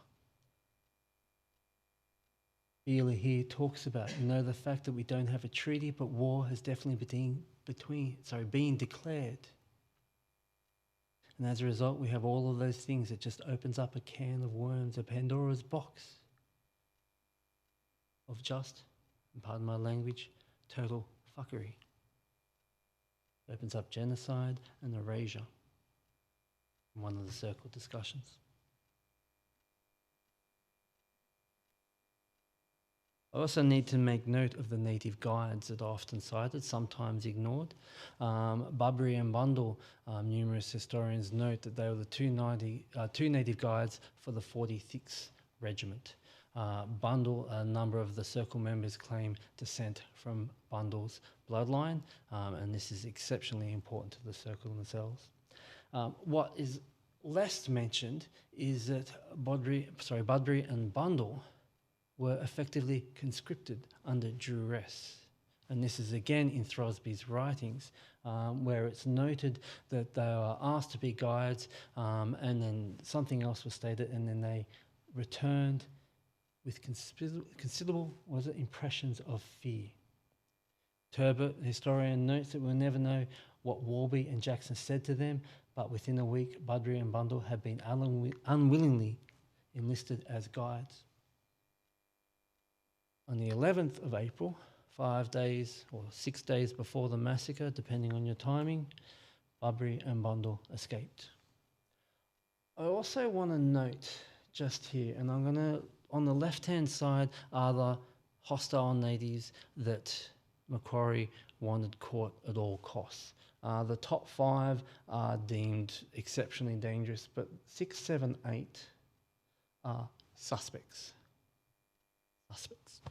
Beale here talks about, the fact that we don't have a treaty, but war has definitely been declared. And as a result, we have all of those things. It just opens up a can of worms, a Pandora's box of just, and pardon my language, total fuckery. It opens up genocide and erasure in one of the circle discussions. I also need to make note of the native guides that are often cited, sometimes ignored. Budbury and Bundle, numerous historians note that they were the two native guides for the 46th Regiment. Bundle, a number of the circle members claim descent from Bundle's bloodline, and this is exceptionally important to the circle themselves. What is less mentioned is that Budbury and Bundle were effectively conscripted under duress. And this is again in Throsby's writings, where it's noted that they were asked to be guides, and then something else was stated, and then they returned with considerable impressions of fear. Turbot, the historian, notes that we'll never know what Warby and Jackson said to them, but within a week, Budbury and Bundle had been unwillingly enlisted as guides. On the 11th of April, 5 days or 6 days before the massacre, depending on your timing, Budbury and Bundle escaped. I also want to note just here, and I'm going to on the left-hand side are the hostile natives that Macquarie wanted caught at all costs. The top 5 are deemed exceptionally dangerous, but 6, 7, 8 are suspects. Suspects,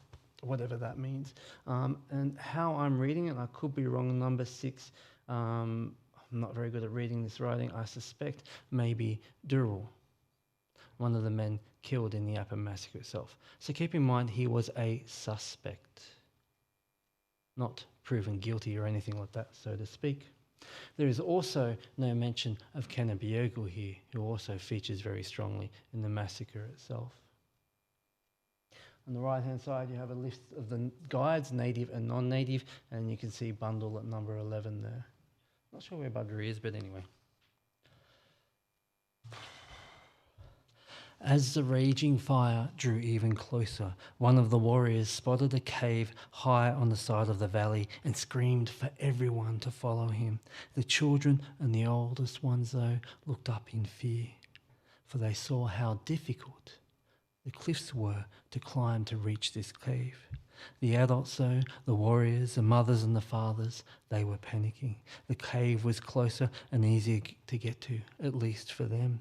whatever that means. And how I'm reading it, I could be wrong, number 6, I'm not very good at reading this writing, I suspect maybe D'harawal, one of the men killed in the Appin Massacre itself. So keep in mind he was a suspect, not proven guilty or anything like that, so to speak. There is also no mention of Kennebeogle here, who also features very strongly in the massacre itself. On the right-hand side, you have a list of the guides, native and non-native, and you can see Bundle at number 11 there. Not sure where Bugger is, but anyway. As the raging fire drew even closer, one of the warriors spotted a cave high on the side of the valley and screamed for everyone to follow him. The children and the oldest ones, though, looked up in fear, for they saw how difficult the cliffs were to climb to reach this cave. The adults, though, the warriors, the mothers and the fathers, they were panicking. The cave was closer and easier to get to, at least for them.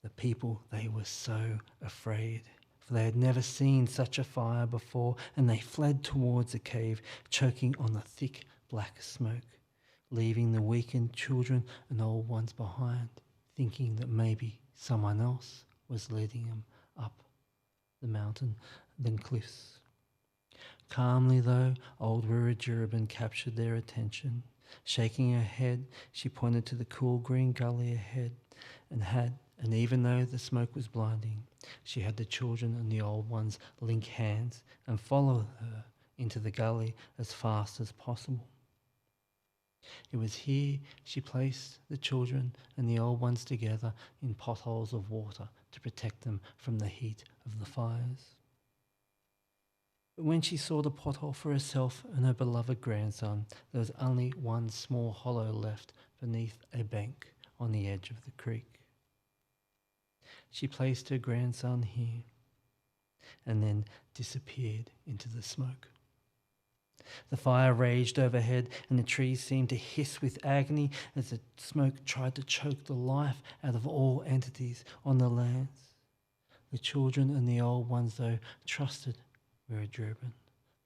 The people, they were so afraid, for they had never seen such a fire before, and they fled towards the cave, choking on the thick black smoke, leaving the weakened children and old ones behind, thinking that maybe someone else was leading them up the mountain, then cliffs. Calmly, though, old Wiritijiribin captured their attention. Shaking her head, she pointed to the cool green gully ahead, and even though the smoke was blinding, she had the children and the old ones link hands and follow her into the gully as fast as possible. It was here she placed the children and the old ones together in potholes of water to protect them from the heat of the fires. But when she saw the pothole for herself and her beloved grandson, there was only one small hollow left beneath a bank on the edge of the creek. She placed her grandson here and then disappeared into the smoke. The fire raged overhead and the trees seemed to hiss with agony as the smoke tried to choke the life out of all entities on the lands. The children and the old ones, though, trusted Wiritijiribin.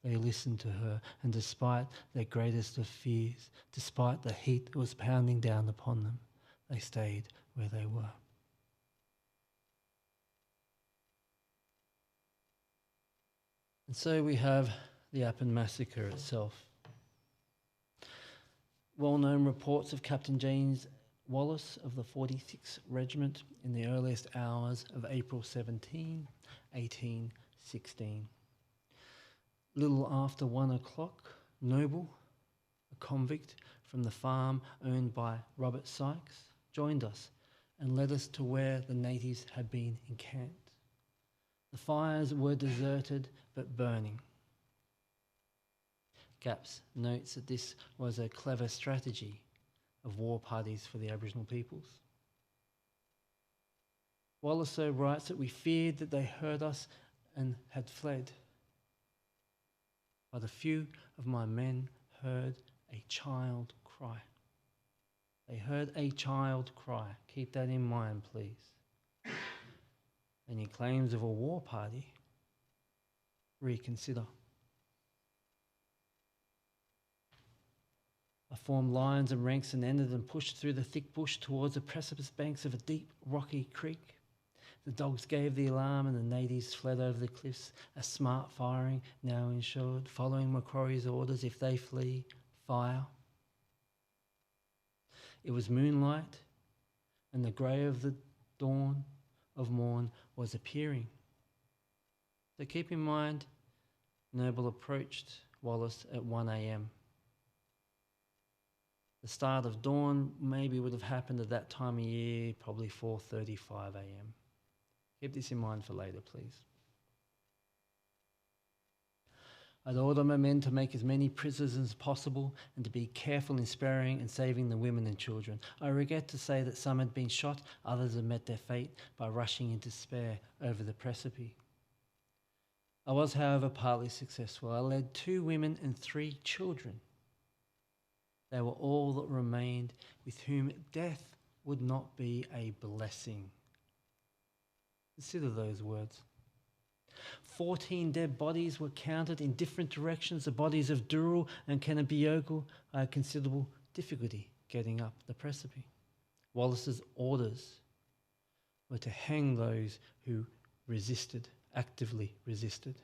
They listened to her, and despite their greatest of fears, despite the heat that was pounding down upon them, they stayed where they were. And so we have the Appin Massacre itself. Well-known reports of Captain James Wallace of the 46th Regiment in the earliest hours of April 17, 1816. Little after 1 o'clock, Noble, a convict from the farm owned by Robert Sykes, joined us and led us to where the natives had been encamped. The fires were deserted but burning. Gaps notes that this was a clever strategy of war parties for the Aboriginal peoples. Wallace writes that we feared that they heard us and had fled. But a few of my men heard a child cry. They heard a child cry. Keep that in mind, please. Any claims of a war party? Reconsider. I formed lines and ranks and ended and pushed through the thick bush towards the precipice banks of a deep, rocky creek. The dogs gave the alarm and the natives fled over the cliffs, a smart firing now ensured, following Macquarie's orders: if they flee, fire. It was moonlight, and the grey of the dawn of morn was appearing. So keep in mind, Noble approached Wallace at 1 a.m. The start of dawn maybe would have happened at that time of year, probably 4:35 a.m. Keep this in mind for later, please. I'd order my men to make as many prisoners as possible and to be careful in sparing and saving the women and children. I regret to say that some had been shot, others had met their fate by rushing in despair over the precipice. I was, however, partly successful. I led 2 women and 3 children. They were all that remained, with whom death would not be a blessing. Consider those words. 14 dead bodies were counted in different directions. The bodies of D'harawal and Kennebeogle. I had considerable difficulty getting up the precipice. Wallace's orders were to hang those who resisted, actively resisted.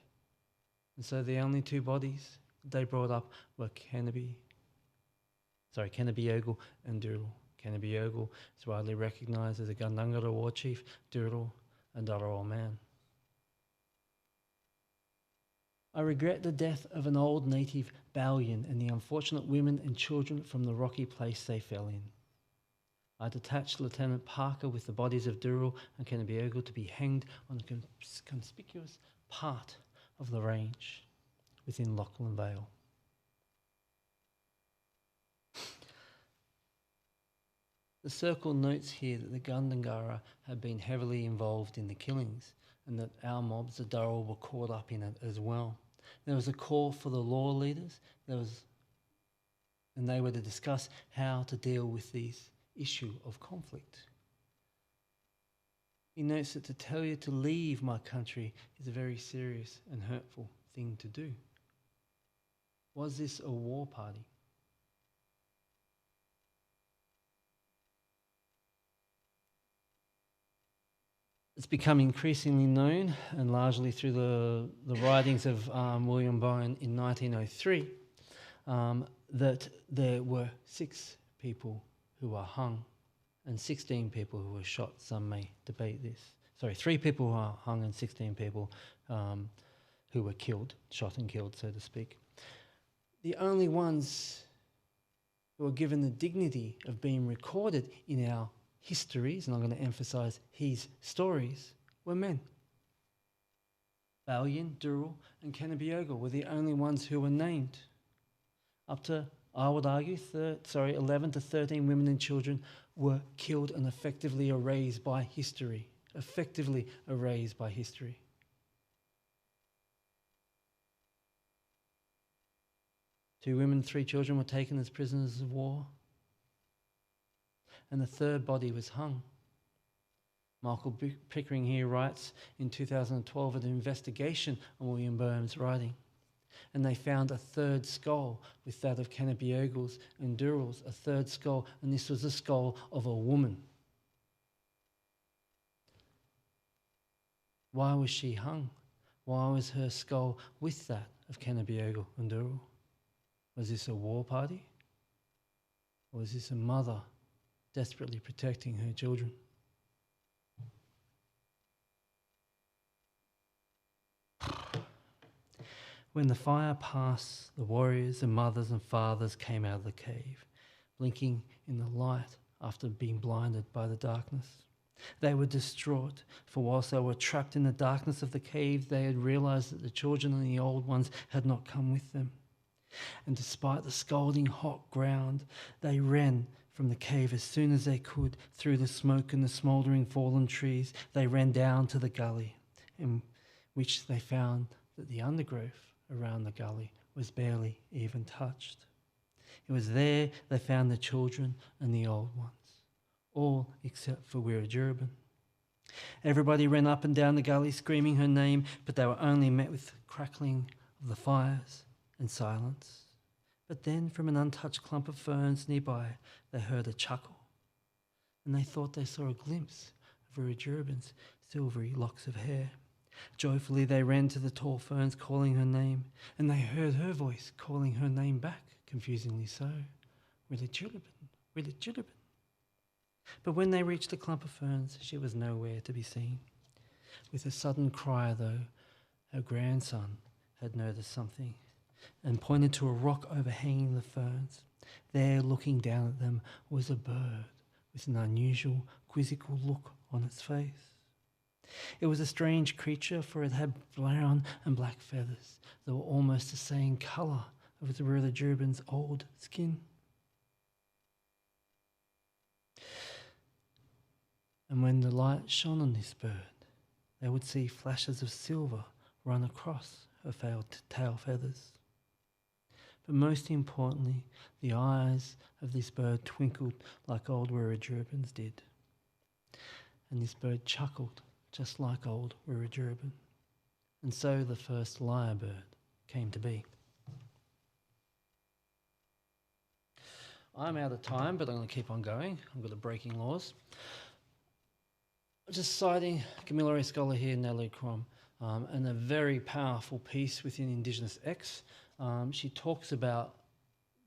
And so the only 2 bodies they brought up were Kennebeogle and D'harawal. Kennebeogle is widely recognised as a Gundungurra war chief, D'harawal a D'harawal man. I regret the death of an old native Balian and the unfortunate women and children from the rocky place they fell in. I detached Lieutenant Parker with the bodies of D'harawal and Kennebeogle to be hanged on a conspicuous part of the range within Lachlan Vale. The Circle notes here that the Gundungurra had been heavily involved in the killings and that our mobs, the D'harawal, were caught up in it as well. There was a call for the law leaders, and they were to discuss how to deal with this issue of conflict. He notes that to tell you to leave my country is a very serious and hurtful thing to do. Was this a war party? It's become increasingly known, and largely through the writings of William Bowen in 1903, that there were 6 people who were hung and 16 people who were shot. Some may debate this. Sorry, 3 people who were hung and 16 people who were killed, shot and killed, so to speak. The only ones who were given the dignity of being recorded in our histories, and I'm going to emphasise his stories, were men. Balian, D'harawal and Kennebeogle were the only ones who were named. Up to, I would argue, 11 to 13 women and children were killed and effectively erased by history. Effectively erased by history. Two women, 3 children were taken as prisoners of war. And the 3rd body was hung. Michael Pickering here writes in 2012 an investigation on William Bowen's writing, and they found a 3rd skull with that of Kennebeogle's and D'harawal's, a 3rd skull, and this was the skull of a woman. Why was she hung? Why was her skull with that of Kennebeogle and D'harawal? Was this a war party? Or was this a mother desperately protecting her children? When the fire passed, the warriors, the mothers and fathers came out of the cave, blinking in the light after being blinded by the darkness. They were distraught, for whilst they were trapped in the darkness of the cave, they had realised that the children and the old ones had not come with them. And despite the scalding hot ground, they ran from the cave as soon as they could through the smoke and the smouldering fallen trees. They ran down to the gully, in which they found that the undergrowth around the gully was barely even touched. It was there they found the children and the old ones, all except for Wiritijiribin. Everybody ran up and down the gully screaming her name, but they were only met with the crackling of the fires and silence. But then from an untouched clump of ferns nearby, they heard a chuckle, and they thought they saw a glimpse of Wiritijiribin's silvery locks of hair. Joyfully they ran to the tall ferns calling her name, and they heard her voice calling her name back, confusingly so. Wiritijiribin, Wiritijiribin. But when they reached the clump of ferns, she was nowhere to be seen. With a sudden cry, though, her grandson had noticed something and pointed to a rock overhanging the ferns. There, looking down at them, was a bird with an unusual, quizzical look on its face. It was a strange creature, for it had brown and black feathers that were almost the same colour of the Wiritijiribin's old skin. And when the light shone on this bird, they would see flashes of silver run across her tail feathers. But most importantly, the eyes of this bird twinkled like old Wiritijiribin's did. And this bird chuckled just like old Wiritijiribin. And so the first lyrebird came to be. I'm out of time, but I'm going to keep on going. I've got the breaking laws. Just citing Camilla scholar here, Natalie Crom, and a very powerful piece within Indigenous X. She talks about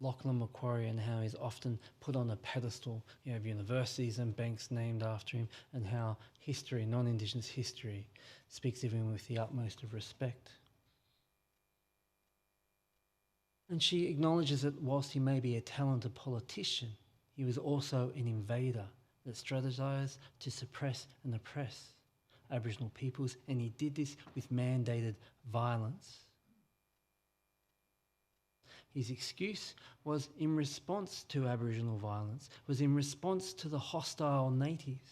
Lachlan Macquarie and how he's often put on a pedestal. You have universities and banks named after him, and how history, non-Indigenous history, speaks of him with the utmost of respect. And she acknowledges that whilst he may be a talented politician, he was also an invader that strategized to suppress and oppress Aboriginal peoples, and he did this with mandated violence. His excuse was in response to Aboriginal violence, was in response to the hostile natives.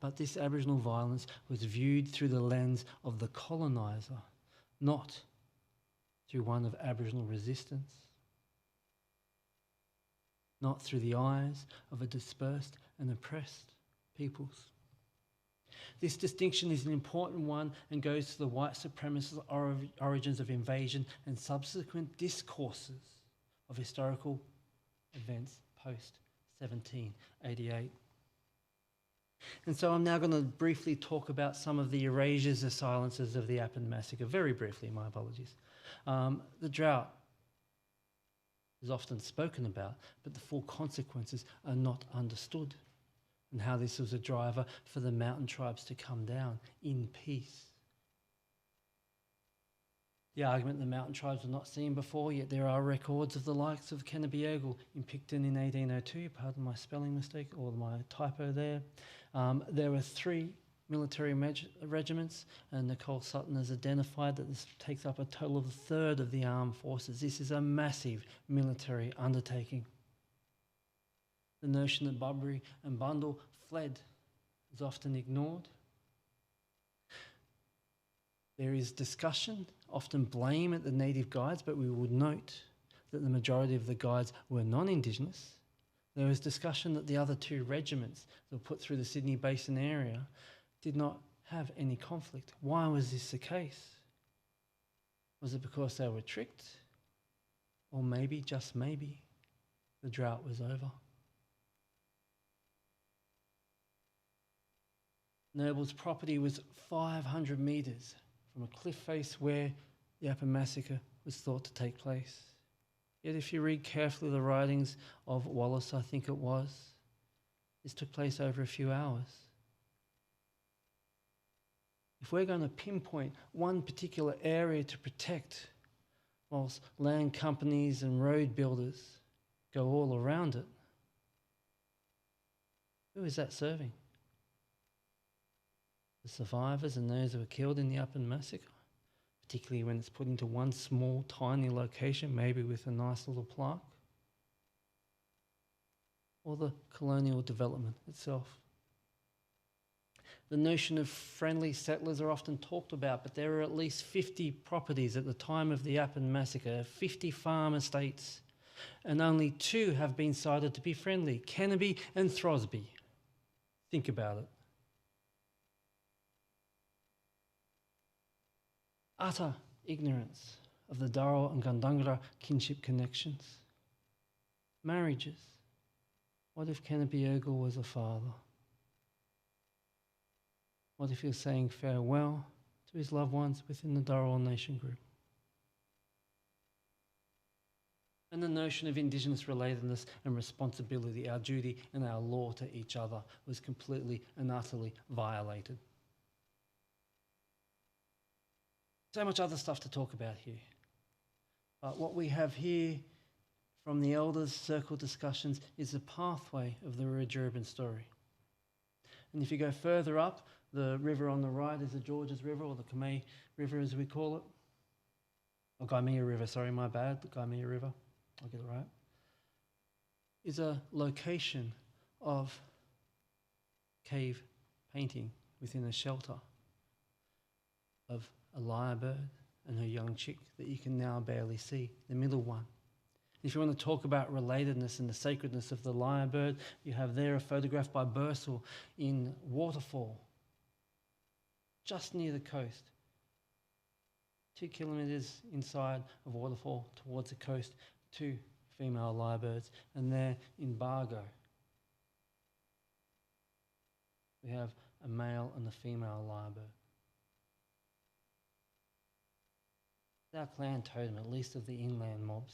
But this Aboriginal violence was viewed through the lens of the coloniser, not through one of Aboriginal resistance, not through the eyes of a dispersed and oppressed peoples. This distinction is an important one and goes to the white supremacist origins of invasion and subsequent discourses of historical events post-1788. And so I'm now going to briefly talk about some of the erasures or silences of the Appin Massacre. Very briefly, my apologies. The drought is often spoken about, but the full consequences are not understood, and how this was a driver for the mountain tribes to come down in peace. The argument the mountain tribes were not seen before, yet there are records of the likes of Kennebeogle in Picton in 1802, pardon my spelling mistake or my typo there. There were 3 military regiments, and Nicole Sutton has identified that this takes up a total of a third of the armed forces. This is a massive military undertaking. The notion that Budbury and Bundle fled is often ignored. There is discussion, often blame at the native guides, but we would note that the majority of the guides were non-Indigenous. There was discussion that the other 2 regiments that were put through the Sydney Basin area did not have any conflict. Why was this the case? Was it because they were tricked? Or maybe, just maybe, the drought was over? Noble's property was 500 metres from a cliff face where the Appin Massacre was thought to take place. Yet if you read carefully the writings of Wallace, I think it was, this took place over a few hours. If we're going to pinpoint one particular area to protect, whilst land companies and road builders go all around it, who is that serving? The survivors and those who were killed in the Appin Massacre, particularly when it's put into one small, tiny location, maybe with a nice little plaque, or the colonial development itself. The notion of friendly settlers are often talked about, but there are at least 50 properties at the time of the Appin Massacre, 50 farm estates, and only 2 have been cited to be friendly, Kenneby and Throsby. Think about it. Utter ignorance of the D'harawal and Gundungurra kinship connections. Marriages. What if Kennebeogle was a father? What if he was saying farewell to his loved ones within the D'harawal nation group? And the notion of Indigenous relatedness and responsibility, our duty and our law to each other, was completely and utterly violated. So much other stuff to talk about here. But what we have here from the elders' circle discussions is the pathway of the Wiritijiribin story. And if you go further up, the river on the right is the Georges River, or the Kamei River as we call it. Or Gaimea River, sorry, my bad, the Gaimea River, I'll get it right. Is a location of cave painting within a shelter of a lyrebird and her young chick that you can now barely see, the middle one. If you want to talk about relatedness and the sacredness of the lyrebird, you have there a photograph by Bursell in Waterfall, just near the coast, 2 kilometres inside of Waterfall towards the coast, 2 female lyrebirds, and there in Bargo we have a male and a female lyrebird. Our clan totem, at least of the inland mobs.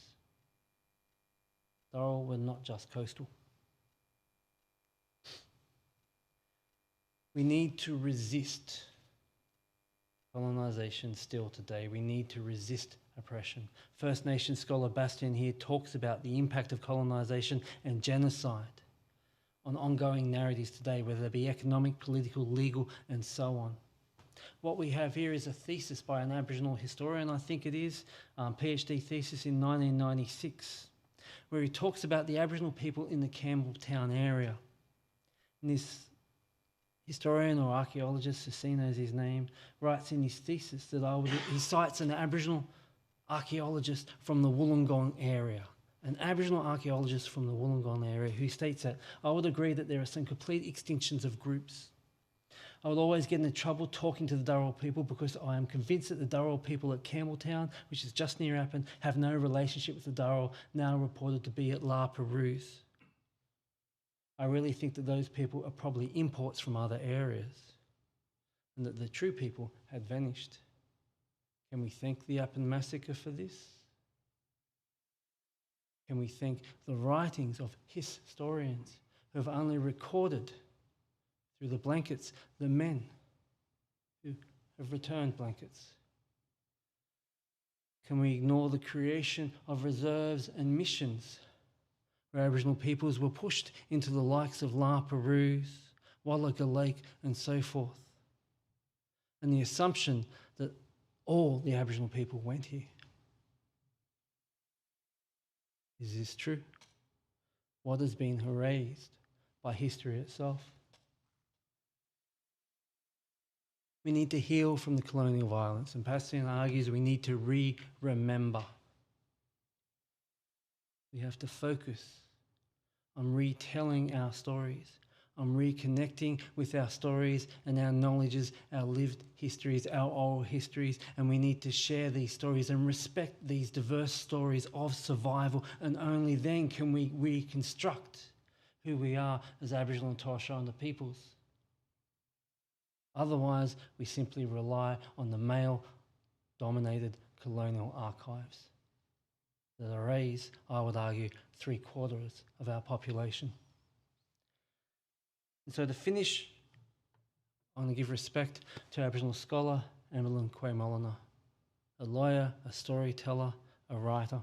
D'harawal were not just coastal. We need to resist colonisation still today. We need to resist oppression. First Nation scholar Bastian here talks about the impact of colonisation and genocide on ongoing narratives today, whether they be economic, political, legal, and so on. What we have here is a thesis by an Aboriginal historian, I think it is, PhD thesis in 1996, where he talks about the Aboriginal people in the Campbelltown area. And this historian or archaeologist, Sasino is his name, writes in his thesis that he cites an Aboriginal archaeologist from the Wollongong area. An Aboriginal archaeologist from the Wollongong area who states that I would agree that there are some complete extinctions of groups. I would always get into trouble talking to the D'harawal people because I am convinced that the D'harawal people at Campbelltown, which is just near Appin, have no relationship with the D'harawal, now reported to be at Lyrebird. I really think that those people are probably imports from other areas and that the true people had vanished. Can we thank the Appin Massacre for this? Can we thank the writings of historians who have only recorded through the blankets the men who have returned blankets? Can we ignore the creation of reserves and missions where Aboriginal peoples were pushed into the likes of Lyrebird, Wallaga Lake and so forth, and the assumption that all the Aboriginal people went here? Is this true? What has been erased by history itself? We need to heal from the colonial violence, and Bastian argues we need to remember. We have to focus on retelling our stories, on reconnecting with our stories and our knowledges, our lived histories, our oral histories, and we need to share these stories and respect these diverse stories of survival, and only then can we reconstruct who we are as Aboriginal and Torres Strait Islander peoples. Otherwise, we simply rely on the male-dominated colonial archives that erase, I would argue, 3/4 of our population. And so to finish, I want to give respect to Aboriginal scholar Evelyn Quay-Molina, a lawyer, a storyteller, a writer.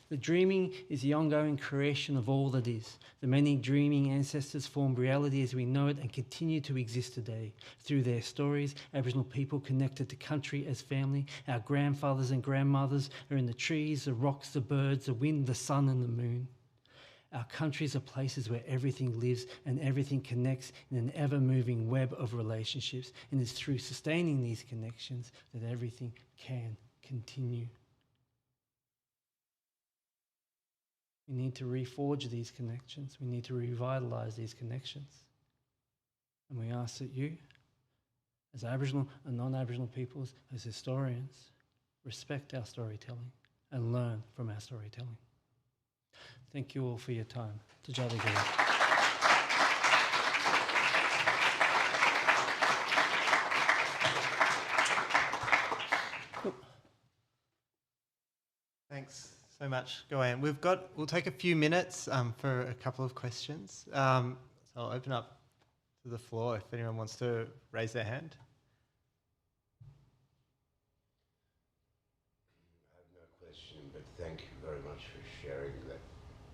The dreaming is the ongoing creation of all that is. The many dreaming ancestors formed reality as we know it and continue to exist today. Through their stories, Aboriginal people connected to country as family. Our grandfathers and grandmothers are in the trees, the rocks, the birds, the wind, the sun and the moon. Our countries are places where everything lives and everything connects in an ever-moving web of relationships, and it's through sustaining these connections that everything can continue. We need to reforge these connections. We need to revitalise these connections. And we ask that you, as Aboriginal and non-Aboriginal peoples, as historians, respect our storytelling and learn from our storytelling. Thank you all for your time. D'harawal. Thanks so much, Gawaian. We'll take a few minutes for a couple of questions. So I'll open up to the floor if anyone wants to raise their hand. I have no question, but thank you very much for sharing that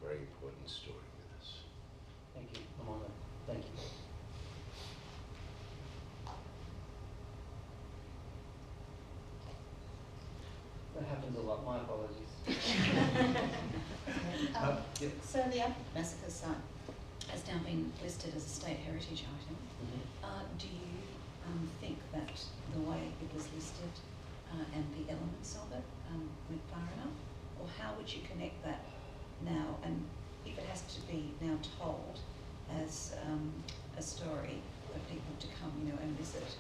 very important story with us. Thank you. I'm honoured. Thank you. That happens a lot. My apologies. So the Appin Massacre site, has now been listed as a state heritage item. Do you think that the way it was listed and the elements of it went far enough? Or how would you connect that now, and if it has to be now told as a story for people to come, and visit,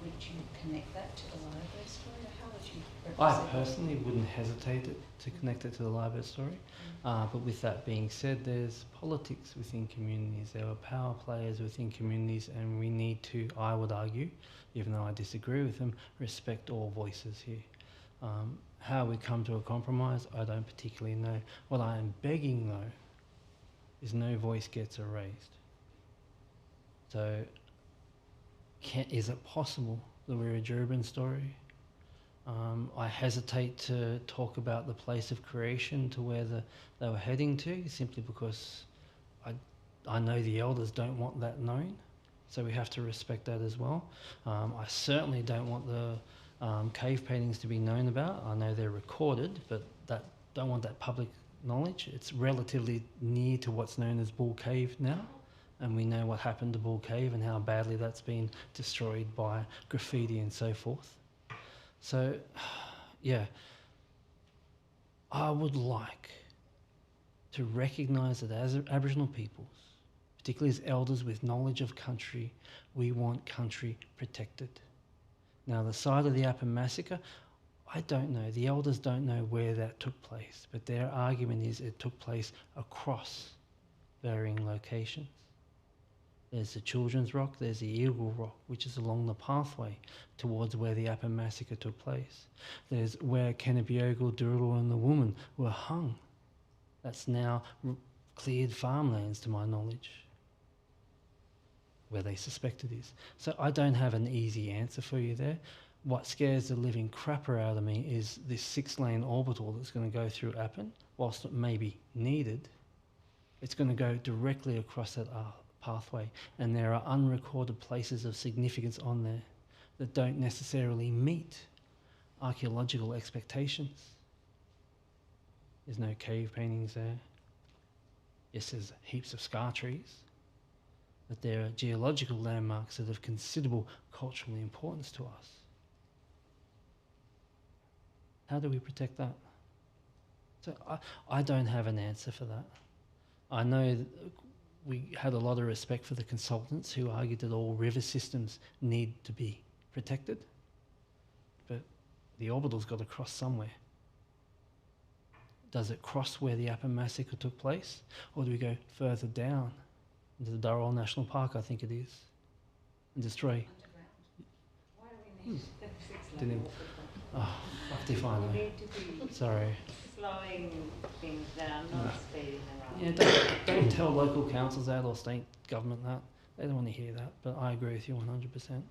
would you connect that to the Lyrebird story, or how would you represent I personally wouldn't hesitate to connect it to the Lyrebird story. But with that being said, there's politics within communities. There are power players within communities, and we need to, I would argue, even though I disagree with them, respect all voices here. How we come to a compromise, I don't particularly know. What I am begging, though, is no voice gets erased. So, is it possible, the Wiritijiribin story? I hesitate to talk about the place of creation to where they were heading to, simply because I know the elders don't want that known, so we have to respect that as well. I certainly don't want the cave paintings to be known about. I know they're recorded, but don't want that public knowledge. It's relatively near to what's known as Bull Cave now, and we know what happened to Bull Cave and how badly that's been destroyed by graffiti and so forth. So, yeah, I would like to recognise that as Aboriginal peoples, particularly as elders with knowledge of country, we want country protected. Now, the site of the Appin Massacre, I don't know. The elders don't know where that took place, but their argument is it took place across varying locations. There's the Children's Rock, there's the Eagle Rock, which is along the pathway towards where the Appin Massacre took place. There's where Kennebeogle, D'harawal and the woman were hung. That's now cleared farmlands, to my knowledge, where they suspect it is. So I don't have an easy answer for you there. What scares the living crapper out of me is this 6-lane orbital that's going to go through Appin. Whilst it may be needed, it's going to go directly across that pathway, and there are unrecorded places of significance on there that don't necessarily meet archaeological expectations. There's no cave paintings there. Yes, there's heaps of scar trees, but there are geological landmarks that have considerable cultural importance to us. How do we protect that? So I don't have an answer for that. I know that we had a lot of respect for the consultants who argued that all river systems need to be protected, but the orbital's got to cross somewhere. Does it cross where the Appin Massacre took place, or do we go further down into the D'harawal National Park, I think it is, and destroy? underground? Why do we need the 6 Didn't level? fuck define We it. need to be Sorry. slowing things down, not speeding around. Yeah, don't tell local councils that or state government that. They don't want to hear that, but I agree with you 100%.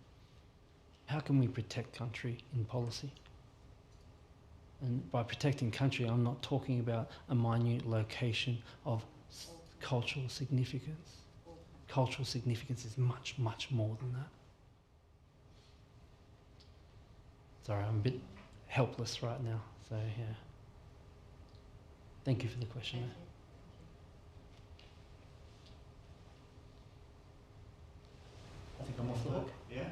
How can we protect country in policy? And by protecting country, I'm not talking about a minute location of cultural significance. Cultural significance is much, much more than that. Sorry, I'm a bit helpless right now, so yeah. Thank you for the question. Thank you. I think I'm off the hook. Yeah.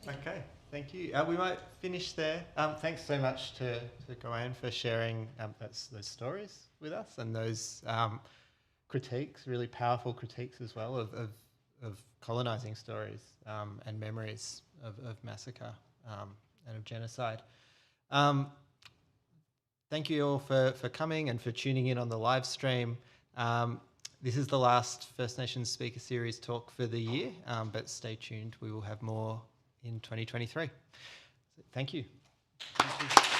Okay, thank you. We might finish there. Thanks so much to Gawaian for sharing those stories with us, and those critiques, really powerful critiques as well of colonising stories and memories of massacre and of genocide. Thank you all for coming and for tuning in on the live stream. This is the last First Nations Speaker Series talk for the year, but stay tuned. We will have more in 2023. Thank you. Thank you.